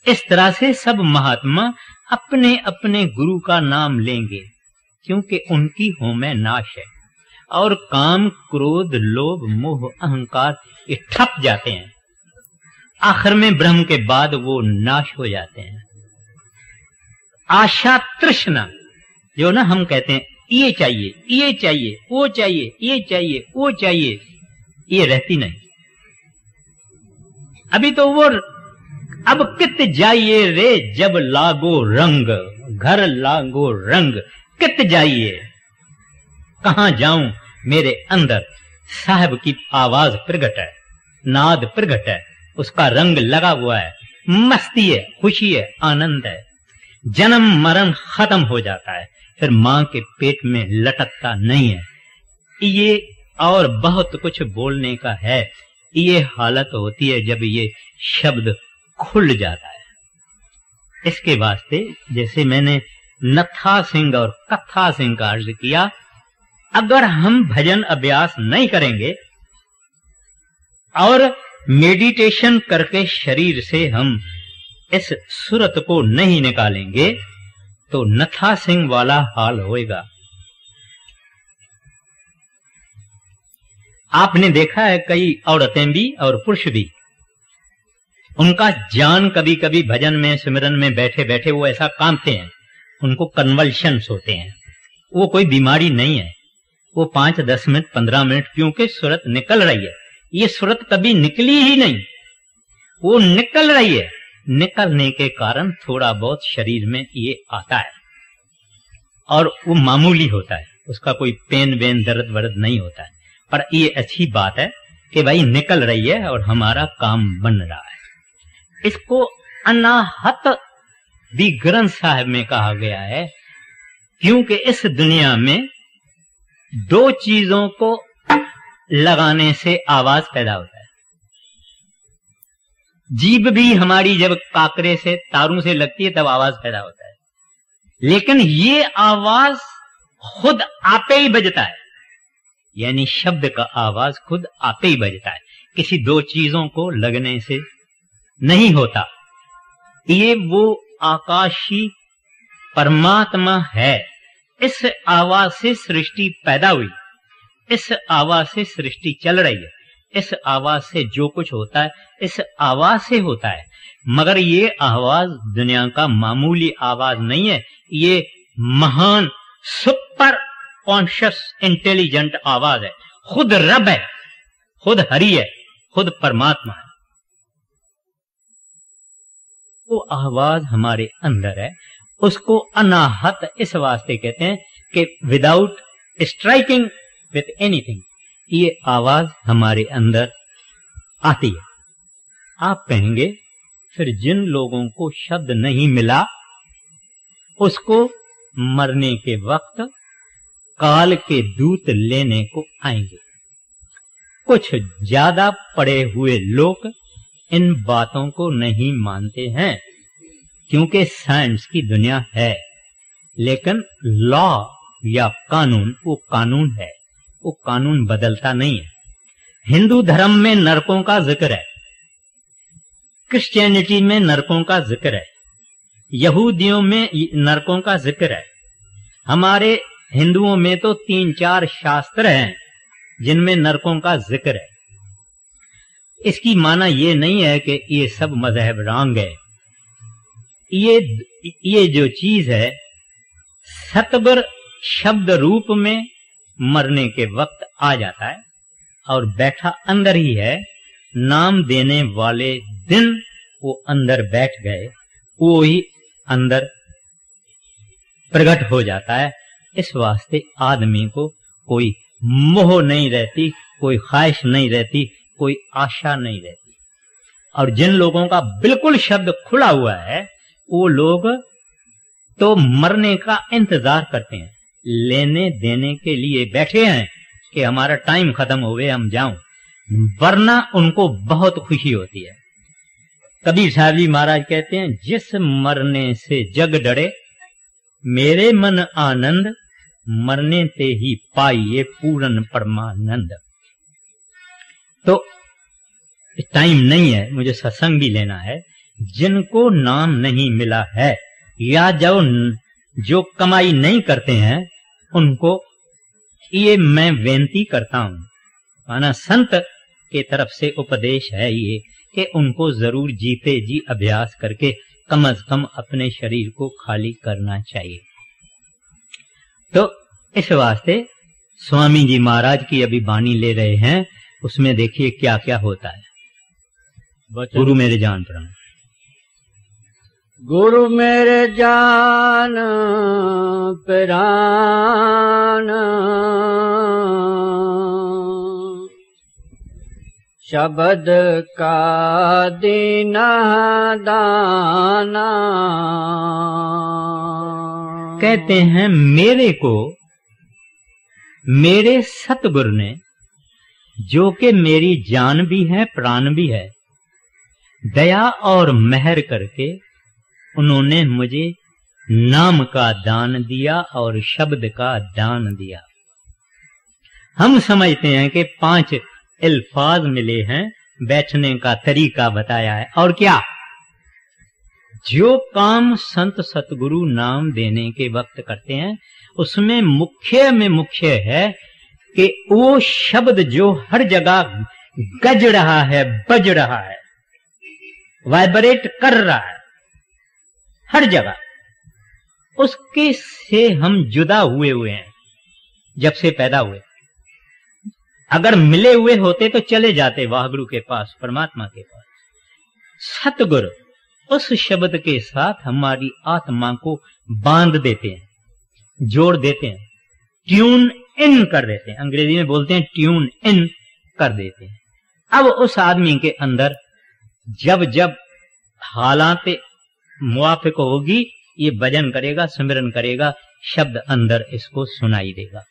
इस तरह से सब महात्मा अपने अपने गुरु का नाम लेंगे, क्योंकि उनकी होमें नाश है। और काम क्रोध लोभ मोह अहंकार ये ठप जाते हैं, आखिर में ब्रह्म के बाद वो नाश हो जाते हैं। आशा तृष्णा जो ना हम कहते हैं ये चाहिए, ये चाहिए, वो चाहिए, ये चाहिए, वो चाहिए, ये रहती नहीं। अभी तो वो अब कित जाइए रे जब लागो रंग, घर लागो रंग, कित जाइए, कहां जाऊं मेरे अंदर साहब की आवाज प्रगट है, नाद प्रगट है, उसका रंग लगा हुआ है, मस्ती है, खुशी है, आनंद है। जन्म मरण खत्म हो जाता है, फिर मां के पेट में लटकता नहीं है। ये और बहुत कुछ बोलने का है। ये हालत होती है जब ये शब्द खुल जाता है। इसके वास्ते जैसे मैंने नथा सिंह और कथा सिंह का अर्ज किया, अगर हम भजन अभ्यास नहीं करेंगे और मेडिटेशन करके शरीर से हम इस सूरत को नहीं निकालेंगे तो नथा सिंह वाला हाल होएगा। आपने देखा है कई औरतें भी और पुरुष भी, उनका जान कभी कभी भजन में सिमरन में बैठे बैठे वो ऐसा कांपते हैं, उनको कन्वल्शंस होते हैं। वो कोई बीमारी नहीं है, वो 5-10 मिनट 15 मिनट क्योंकि सूरत निकल रही है। ये सूरत कभी निकली ही नहीं, वो निकल रही है। निकलने के कारण थोड़ा बहुत शरीर में ये आता है और वो मामूली होता है, उसका कोई पेन वेन दर्द वर्द नहीं होता है। पर ये अच्छी बात है कि भाई निकल रही है और हमारा काम बन रहा है। इसको अनाहत भी ग्रंथ साहिब में कहा गया है, क्योंकि इस दुनिया में 2 चीजों को लगाने से आवाज पैदा होता है। जीभ भी हमारी जब काकरे से तारों से लगती है तब आवाज पैदा होता है, लेकिन ये आवाज खुद आपे ही बजता है, यानी शब्द का आवाज खुद आपे ही बजता है, किसी 2 चीजों को लगने से नहीं होता। ये वो आकाशी परमात्मा है। इस आवाज से सृष्टि पैदा हुई, इस आवाज से सृष्टि चल रही है, इस आवाज से जो कुछ होता है इस आवाज से होता है। मगर ये आवाज दुनिया का मामूली आवाज नहीं है, ये महान सुपर कॉन्शियस इंटेलिजेंट आवाज है। खुद रब है, खुद हरि है, खुद परमात्मा है। वो आवाज हमारे अंदर है, उसको अनाहत इस वास्ते कहते हैं कि विदाउट स्ट्राइकिंग विथ एनीथिंग ये आवाज हमारे अंदर आती है। आप कहेंगे फिर जिन लोगों को शब्द नहीं मिला उसको मरने के वक्त काल के दूत लेने को आएंगे। कुछ ज्यादा पढ़े हुए लोग इन बातों को नहीं मानते हैं, क्योंकि साइंस की दुनिया है, लेकिन लॉ या कानून वो कानून है, वो कानून बदलता नहीं है। हिंदू धर्म में नरकों का जिक्र है, क्रिश्चियनिटी में नरकों का जिक्र है, यहूदियों में नरकों का जिक्र है। हमारे हिंदुओं में तो 3-4 शास्त्र हैं जिनमें नरकों का जिक्र है। इसकी माना ये नहीं है कि ये सब मजहब रॉन्ग है। ये जो चीज है सतबर शब्द रूप में मरने के वक्त आ जाता है और बैठा अंदर ही है। नाम देने वाले दिन वो अंदर बैठ गए, वो ही अंदर प्रकट हो जाता है। इस वास्ते आदमी को कोई मोह नहीं रहती, कोई ख्वाहिश नहीं रहती, कोई आशा नहीं रहती। और जिन लोगों का बिल्कुल शब्द खुला हुआ है वो लोग तो मरने का इंतजार करते हैं, लेने देने के लिए बैठे हैं कि हमारा टाइम खत्म हो गया, हम जाऊं, वरना उनको बहुत खुशी होती है। कबीर साहब जी महाराज कहते हैं, जिस मरने से जग डरे मेरे मन आनंद, मरने ते ही पाइए पूर्ण परमानंद। तो टाइम नहीं है, मुझे सत्संग भी लेना है। जिनको नाम नहीं मिला है या जो कमाई नहीं करते हैं उनको ये मैं बेनती करता हूं, माना संत के तरफ से उपदेश है ये कि उनको जरूर जीते जी अभ्यास करके कम से कम अपने शरीर को खाली करना चाहिए। तो इस वास्ते स्वामी जी महाराज की अभी वाणी ले रहे हैं, उसमें देखिए क्या क्या होता है। गुरु मेरे जान प्राण, गुरु मेरे जान प्राण, शब्द का दीना दाना। कहते हैं मेरे को मेरे सतगुरु ने, जो कि मेरी जान भी है प्राण भी है, दया और मेहर करके उन्होंने मुझे नाम का दान दिया और शब्द का दान दिया। हम समझते हैं कि 5 अल्फाज मिले हैं, बैठने का तरीका बताया है, और क्या जो काम संत सतगुरु नाम देने के वक्त करते हैं उसमें मुख्य में मुख्य है कि वो शब्द जो हर जगह गज रहा है, बज रहा है, वाइब्रेट कर रहा है हर जगह, उसके से हम जुदा हुए हैं जब से पैदा हुए। अगर मिले हुए होते तो चले जाते वाहगुरु के पास, परमात्मा के पास। सतगुरु उस शब्द के साथ हमारी आत्मा को बांध देते हैं, जोड़ देते हैं, ट्यून इन कर देते हैं। अंग्रेजी में बोलते हैं ट्यून इन कर देते हैं। अब उस आदमी के अंदर जब जब हालात मुवाफिक होगी ये भजन करेगा, सिमरन करेगा, शब्द अंदर इसको सुनाई देगा।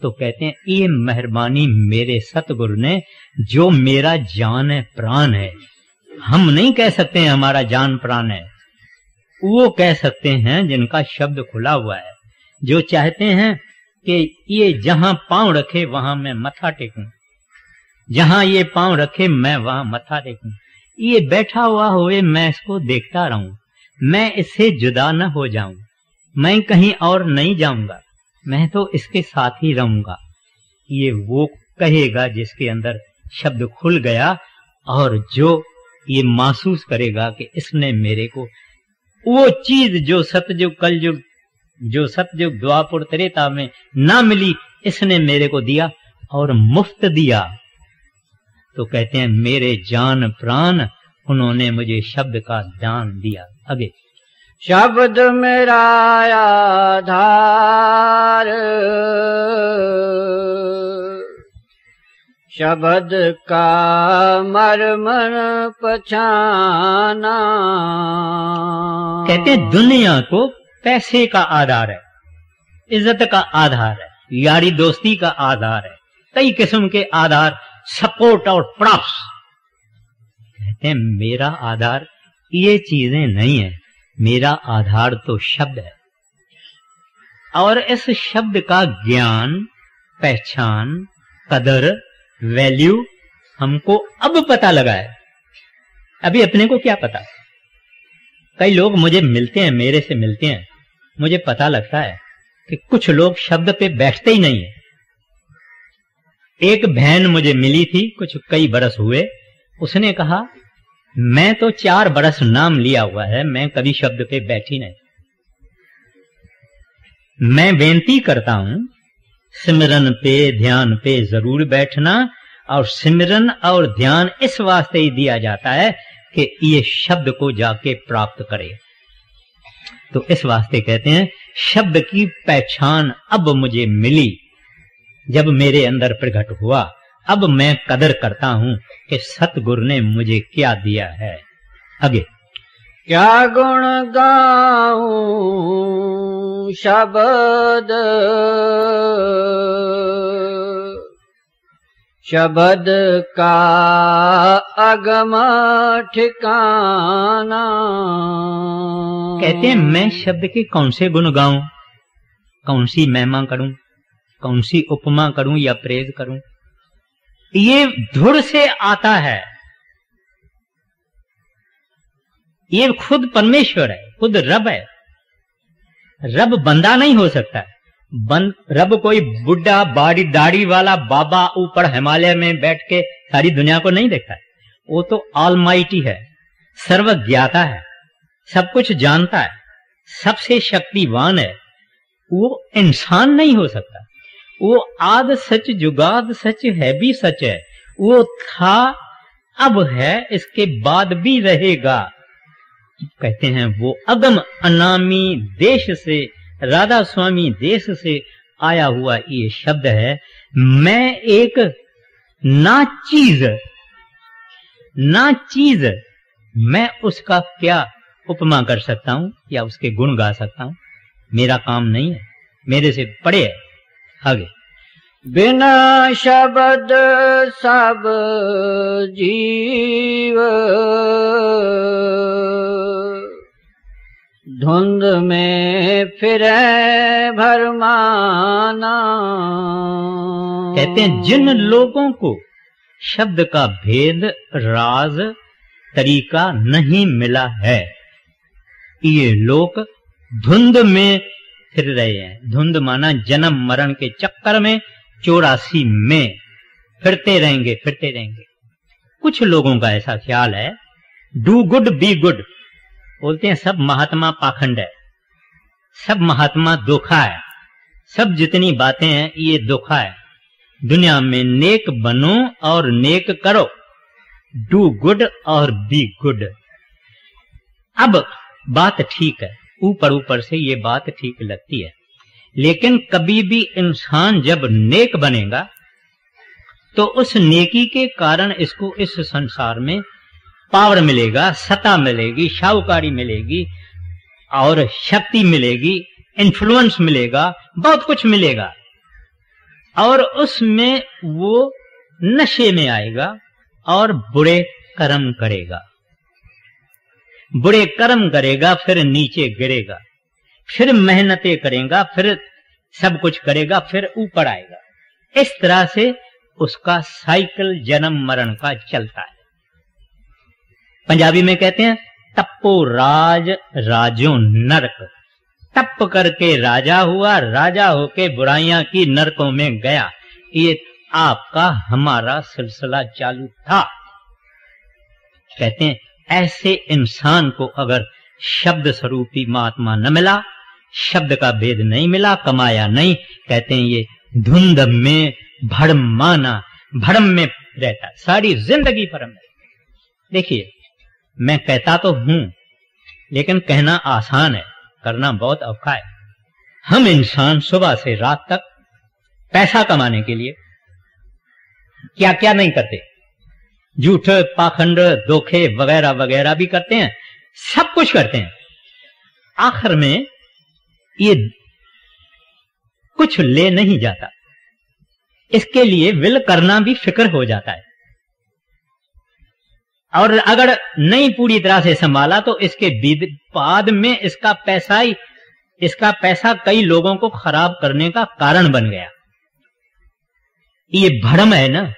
तो कहते हैं ये मेहरबानी मेरे सतगुरु ने, जो मेरा जान है प्राण है। हम नहीं कह सकते हैं हमारा जान प्राण है, वो कह सकते हैं जिनका शब्द खुला हुआ है, जो चाहते हैं कि ये जहां पांव रखे वहां मैं मत्था टेकूं, जहां ये पांव रखे मैं वहां मत्था टेकूं, ये बैठा हुआ हुए मैं इसको देखता रहूं, मैं इससे जुदा न हो जाऊं, मैं कहीं और नहीं जाऊंगा, मैं तो इसके साथ ही रहूंगा। ये वो कहेगा जिसके अंदर शब्द खुल गया और जो ये महसूस करेगा कि इसने मेरे को वो चीज जो सतयुग कलयुग, जो सतयुग द्वापर त्रेता में ना मिली, इसने मेरे को दिया और मुफ्त दिया। तो कहते हैं मेरे जान प्राण उन्होंने मुझे शब्द का दान दिया। आगे शब्द मेरा आधार, शब्द का मर्मन पहचाना। कहते हैं दुनिया को पैसे का आधार है, इज्जत का आधार है, यारी दोस्ती का आधार है, कई किस्म के आधार, सपोर्ट और प्रॉप्स। कहते हैं मेरा आधार ये चीजें नहीं है, मेरा आधार तो शब्द है। और इस शब्द का ज्ञान, पहचान, कदर, वैल्यू हमको अब पता लगा है। अभी अपने को क्या पता। कई लोग मुझे मिलते हैं, मेरे से मिलते हैं, मुझे पता लगता है कि कुछ लोग शब्द पे बैठते ही नहीं है। एक बहन मुझे मिली थी, कुछ कई बरस हुए, उसने कहा मैं तो 4 बरस नाम लिया हुआ है, मैं कभी शब्द पे बैठी नहीं। मैं बेनती करता हूं सिमरन पे, ध्यान पे जरूर बैठना, और सिमरन और ध्यान इस वास्ते ही दिया जाता है कि ये शब्द को जाके प्राप्त करे। तो इस वास्ते कहते हैं शब्द की पहचान अब मुझे मिली, जब मेरे अंदर प्रकट हुआ। अब मैं कदर करता हूं कि सतगुरु ने मुझे क्या दिया है। आगे क्या गुण गाऊं शब्द, शब्द का अगम ठिकाना। कहते हैं मैं शब्द के कौन से गुण गाऊं, कौन सी महिमा करूं, कौन सी उपमा करूं या प्रेज करूं। ये धुर से आता है। ये खुद परमेश्वर है, खुद रब है। रब बंदा नहीं हो सकता। रब कोई बुढ़ा बाड़ी दाढ़ी वाला बाबा ऊपर हिमालय में बैठ के सारी दुनिया को नहीं देखता है। वो तो ऑलमाइटी है, सर्वज्ञाता है, सब कुछ जानता है, सबसे शक्तिवान है। वो इंसान नहीं हो सकता। वो आद सच जुगाद सच है भी सच है। वो था, अब है, इसके बाद भी रहेगा। कहते हैं वो अगम अनामी देश से, राधा स्वामी देश से आया हुआ ये शब्द है। मैं एक ना चीज मैं उसका क्या उपमा कर सकता हूं या उसके गुण गा सकता हूं। मेरा काम नहीं है, मेरे से पड़े है। आगे बिना शब्द सब जीव, धुंध में फिरे भरमाना। कहते हैं जिन लोगों को शब्द का भेद, राज, तरीका नहीं मिला है, ये लोग धुंध में फिर रहे हैं। धुंध माना जन्म मरण के चक्कर में 84 में फिरते रहेंगे। कुछ लोगों का ऐसा ख्याल है, डू गुड बी गुड। बोलते हैं सब महात्मा पाखंड है, सब महात्मा धोखा है, सब जितनी बातें हैं ये धोखा है। दुनिया में नेक बनो और नेक करो, डू गुड और बी गुड। अब बात ठीक है, ऊपर से ये बात ठीक लगती है, लेकिन कभी भी इंसान जब नेक बनेगा तो उस नेकी के कारण इसको इस संसार में पावर मिलेगा, सत्ता मिलेगी, शाहूकारी मिलेगी और शक्ति मिलेगी, इन्फ्लुएंस मिलेगा, बहुत कुछ मिलेगा। और उसमें वो नशे में आएगा और बुरे कर्म करेगा, फिर नीचे गिरेगा, फिर मेहनतें करेगा, फिर सब कुछ करेगा, फिर ऊपर आएगा। इस तरह से उसका साइकिल जन्म मरण का चलता है। पंजाबी में कहते हैं तप्पो राज राजो नरक। तप करके राजा हुआ, राजा होके बुराइयां की नरकों में गया। ये आपका हमारा सिलसिला चालू था। कहते हैं ऐसे इंसान को अगर शब्द स्वरूपी महात्मा न मिला, शब्द का भेद नहीं मिला, कमाया नहीं, कहते हैं ये धुंध में भड़माना, भड़म में रहता, सारी जिंदगी भड़म में। देखिए मैं कहता तो हूं, लेकिन कहना आसान है, करना बहुत औखा है। हम इंसान सुबह से रात तक पैसा कमाने के लिए क्या क्या नहीं करते, झूठ, पाखंड, धोखे वगैरह वगैरह भी करते हैं, सब कुछ करते हैं। आखिर में ये कुछ ले नहीं जाता, इसके लिए विल करना भी फिक्र हो जाता है। और अगर नहीं पूरी तरह से संभाला तो इसके बाद में इसका पैसा कई लोगों को खराब करने का कारण बन गया। ये भ्रम है ना।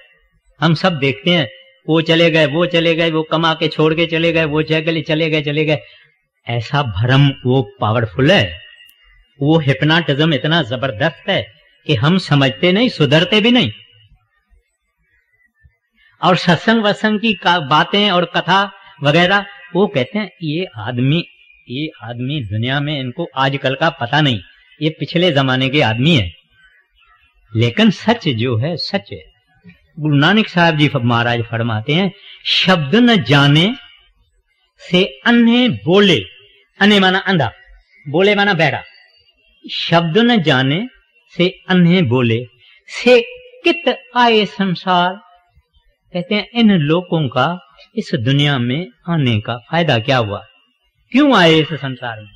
हम सब देखते हैं, वो चले गए, वो चले गए, वो कमा के छोड़ के चले गए, वो चले गए। ऐसा भ्रम वो पावरफुल है, वो हिप्नोटिज्म इतना जबरदस्त है कि हम समझते नहीं, सुधरते भी नहीं। और सत्संग वत्संग की बातें और कथा वगैरह, वो कहते हैं ये आदमी दुनिया में, इनको आजकल का पता नहीं, ये पिछले जमाने के आदमी है। लेकिन सच जो है सच है। गुरु नानक साहब जी महाराज फरमाते हैं, शब्द न जाने से अन्हे बोले, अन्हे माना अंधा, बोले माना बहरा। शब्द न जाने से अन्हे बोले, से कित आए संसार। कहते हैं इन लोगों का इस दुनिया में आने का फायदा क्या हुआ, क्यों आए इस संसार में।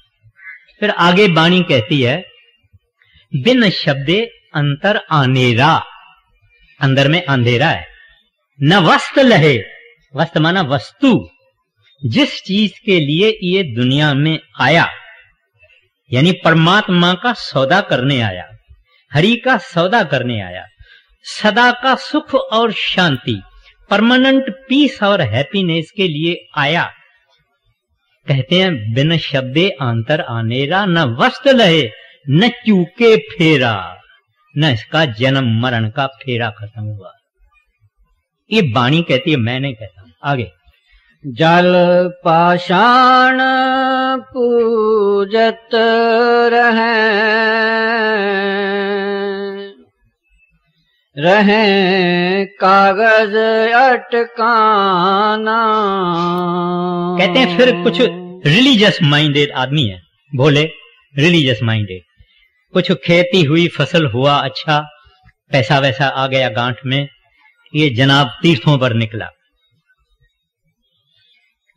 फिर आगे वाणी कहती है, बिन शब्दे अंतर आनेरा, अंदर में अंधेरा है। न वस्त लहे, वस्त माना वस्तु, जिस चीज के लिए ये दुनिया में आया, यानी परमात्मा का सौदा करने आया, हरि का सौदा करने आया, सदा का सुख और शांति, परमानेंट पीस और हैप्पीनेस के लिए आया। कहते हैं बिन शब्दे अंतर आनेरा, न वस्त लहे न चूके फेरा, न इसका जन्म मरण का फेरा खत्म हुआ। ये वाणी कहती है, मैं नहीं कहता हूं। आगे, जल पाषाण पूजत रहे कागज अटकाना। कहते हैं फिर कुछ रिलीजियस माइंडेड आदमी है, भोले रिलीजियस माइंडेड, कुछ खेती हुई, फसल हुआ, अच्छा पैसा वैसा आ गया गांठ में, ये जनाब तीर्थों पर निकला,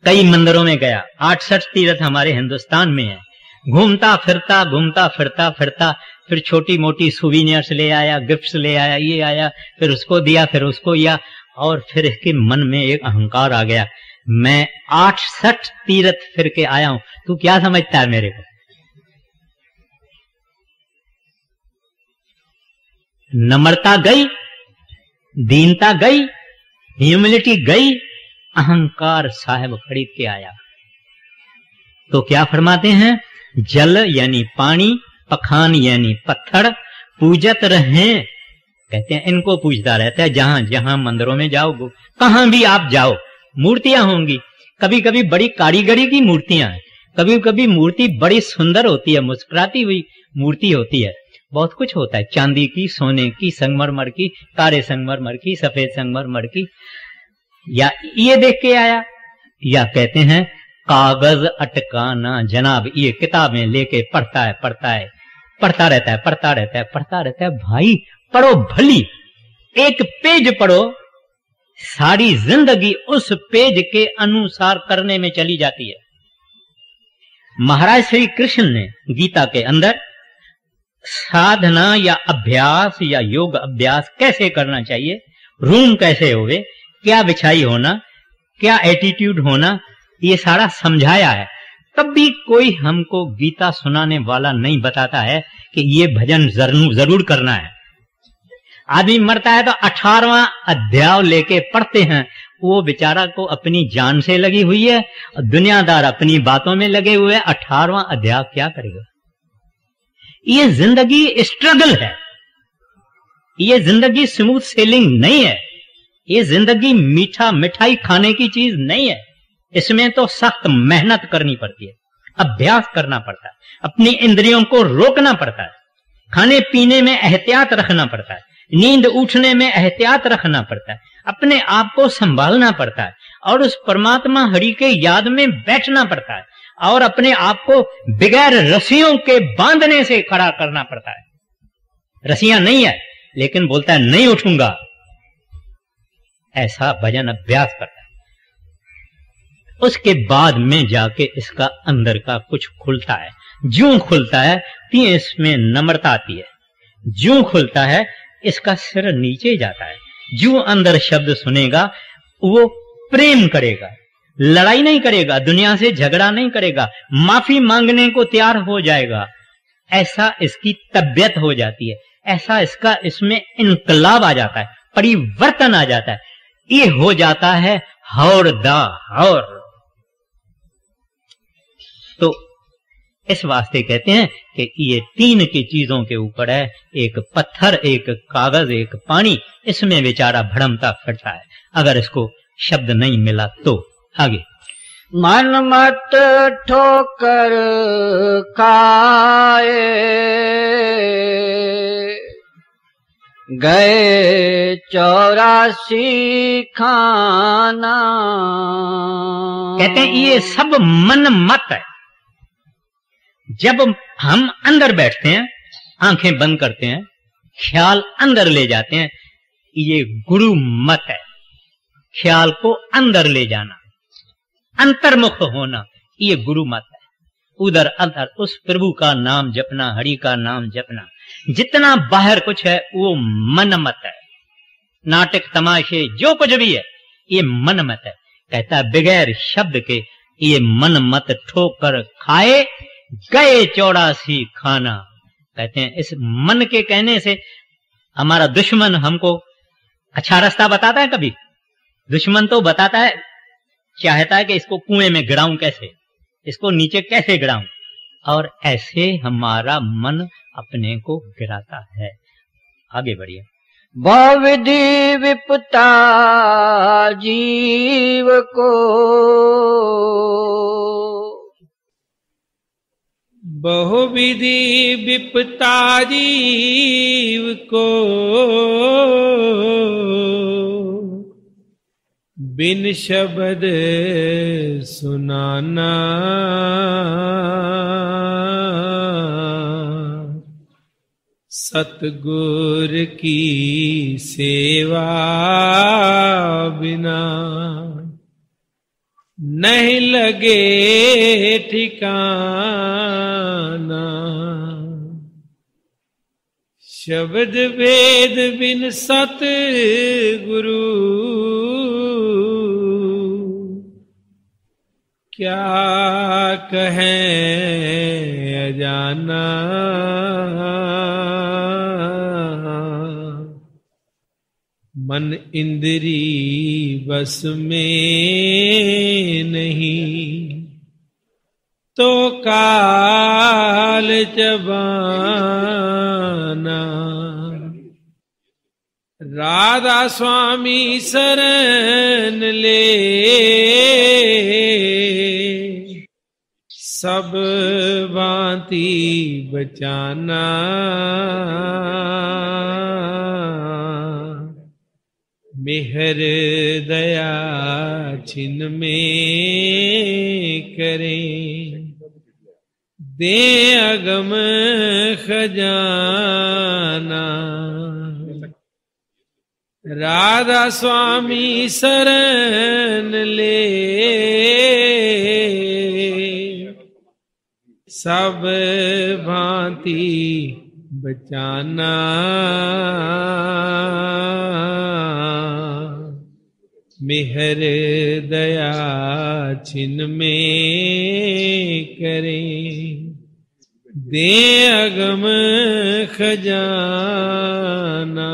कई मंदिरों में गया। 68 तीर्थ हमारे हिंदुस्तान में है। घूमता फिरता फिर छोटी मोटी सुवीनियर्स ले आया, गिफ्ट्स ले आया, ये आया, फिर उसको दिया, फिर उसको दिया, और फिर इसके मन में एक अहंकार आ गया, मैं 68 तीर्थ फिर के आया हूं, तू क्या समझता है मेरे को। नम्रता गई, दीनता गई, ह्यूमिलिटी गई, अहंकार साहब खरीद के आया। तो क्या फरमाते हैं, जल यानी पानी, पखान यानी पत्थर, पूजत रहे। कहते हैं इनको पूजता रहता है, जहां जहां मंदिरों में जाओ, कहां भी आप जाओ, मूर्तियां होंगी। कभी कभी बड़ी कारीगरी की मूर्तियां हैं, कभी कभी मूर्ति बड़ी सुंदर होती है, मुस्कुराती हुई मूर्ति होती है, बहुत कुछ होता है, चांदी की, सोने की, संगमरमर की, काले संगमरमर की, सफेद संगमरमर की। या ये देख के आया, या कहते हैं कागज अटकाना, जनाब ये किताबें लेके पढ़ता रहता है। भाई पढ़ो भली, एक पेज पढ़ो, सारी जिंदगी उस पेज के अनुसार करने में चली जाती है। महाराज श्री कृष्ण ने गीता के अंदर साधना या अभ्यास या योग अभ्यास कैसे करना चाहिए, रूम कैसे होवे, क्या बिछाई होना, क्या एटीट्यूड होना, ये सारा समझाया है। कभी कोई हमको गीता सुनाने वाला नहीं बताता है कि ये भजन जरूर करना है। आदमी मरता है तो 18वां अध्याय लेके पढ़ते हैं, वो बेचारा को अपनी जान से लगी हुई है, दुनियादार अपनी बातों में लगे हुए हैं, 18वां अध्याय क्या करेगा। ये जिंदगी स्ट्रगल है, ये जिंदगी स्मूथ सेलिंग नहीं है, ये जिंदगी मीठा मिठाई खाने की चीज नहीं है। इसमें तो सख्त मेहनत करनी पड़ती है, अभ्यास करना पड़ता है, अपनी इंद्रियों को रोकना पड़ता है, खाने पीने में एहतियात रखना पड़ता है, नींद उठने में एहतियात रखना पड़ता है, अपने आप को संभालना पड़ता है, और उस परमात्मा हरि के याद में बैठना पड़ता है, और अपने आप को बगैर रस्सियों के बांधने से खड़ा करना पड़ता है। रस्सियां नहीं है लेकिन बोलता है नहीं उठूंगा, ऐसा भजन अभ्यास करता है। उसके बाद में जाके इसका अंदर का कुछ खुलता है, ज्यों खुलता है तीन इसमें नम्रता आती है, ज्यों खुलता है इसका सिर नीचे जाता है, ज्यों अंदर शब्द सुनेगा वो प्रेम करेगा, लड़ाई नहीं करेगा, दुनिया से झगड़ा नहीं करेगा, माफी मांगने को तैयार हो जाएगा। ऐसा इसकी तबीयत हो जाती है, ऐसा इसका इसमें इनकलाब आ जाता है, परिवर्तन आ जाता है, ये हो जाता है हौर दा हौर। तो इस वास्ते कहते हैं कि ये तीन की चीजों के ऊपर है, एक पत्थर, एक कागज, एक पानी, इसमें बेचारा भड़मता फिरता है अगर इसको शब्द नहीं मिला तो। आगे, मन मत ठोकर खाए गए 84 खाना। कहते हैं ये सब मन मत है। जब हम अंदर बैठते हैं, आंखें बंद करते हैं, ख्याल अंदर ले जाते हैं, ये गुरु मत है। ख्याल को अंदर ले जाना, अंतर्मुख होना, ये गुरु मत है। उधर अंदर उस प्रभु का नाम जपना, हरि का नाम जपना, जितना बाहर कुछ है वो मन मत है। नाटक तमाशे जो कुछ भी है ये मन मत है। कहता है बगैर शब्द के ये मन मत ठोकर खाए गए 84 खाना। कहते हैं इस मन के कहने से हमारा दुश्मन हमको अच्छा रास्ता बताता है। कभी दुश्मन तो बताता है, चाहता है कि इसको कुएं में गिराऊं, कैसे इसको नीचे कैसे गिराऊं, और ऐसे हमारा मन अपने को गिराता है। आगे बढ़िए। बहुविधि विपता जीव को, बहुविधि विपता जीव को, बिन शब्द सुनाना। सतगुर की सेवा बिना नहीं लगे ठिकाना। शब्द वेद बिन सतगुरु, क्या कहें अजाना। मन इंद्री बस में नहीं, तो काल जबाना। राधा स्वामी शरण ले, सब भांति बचाना। मेहर दया छिन में करें, दे अगम खजाना। राधा स्वामी शरण ले, सब भांति बचाना। मेहर दया छिन में करें, दे अगम खजाना।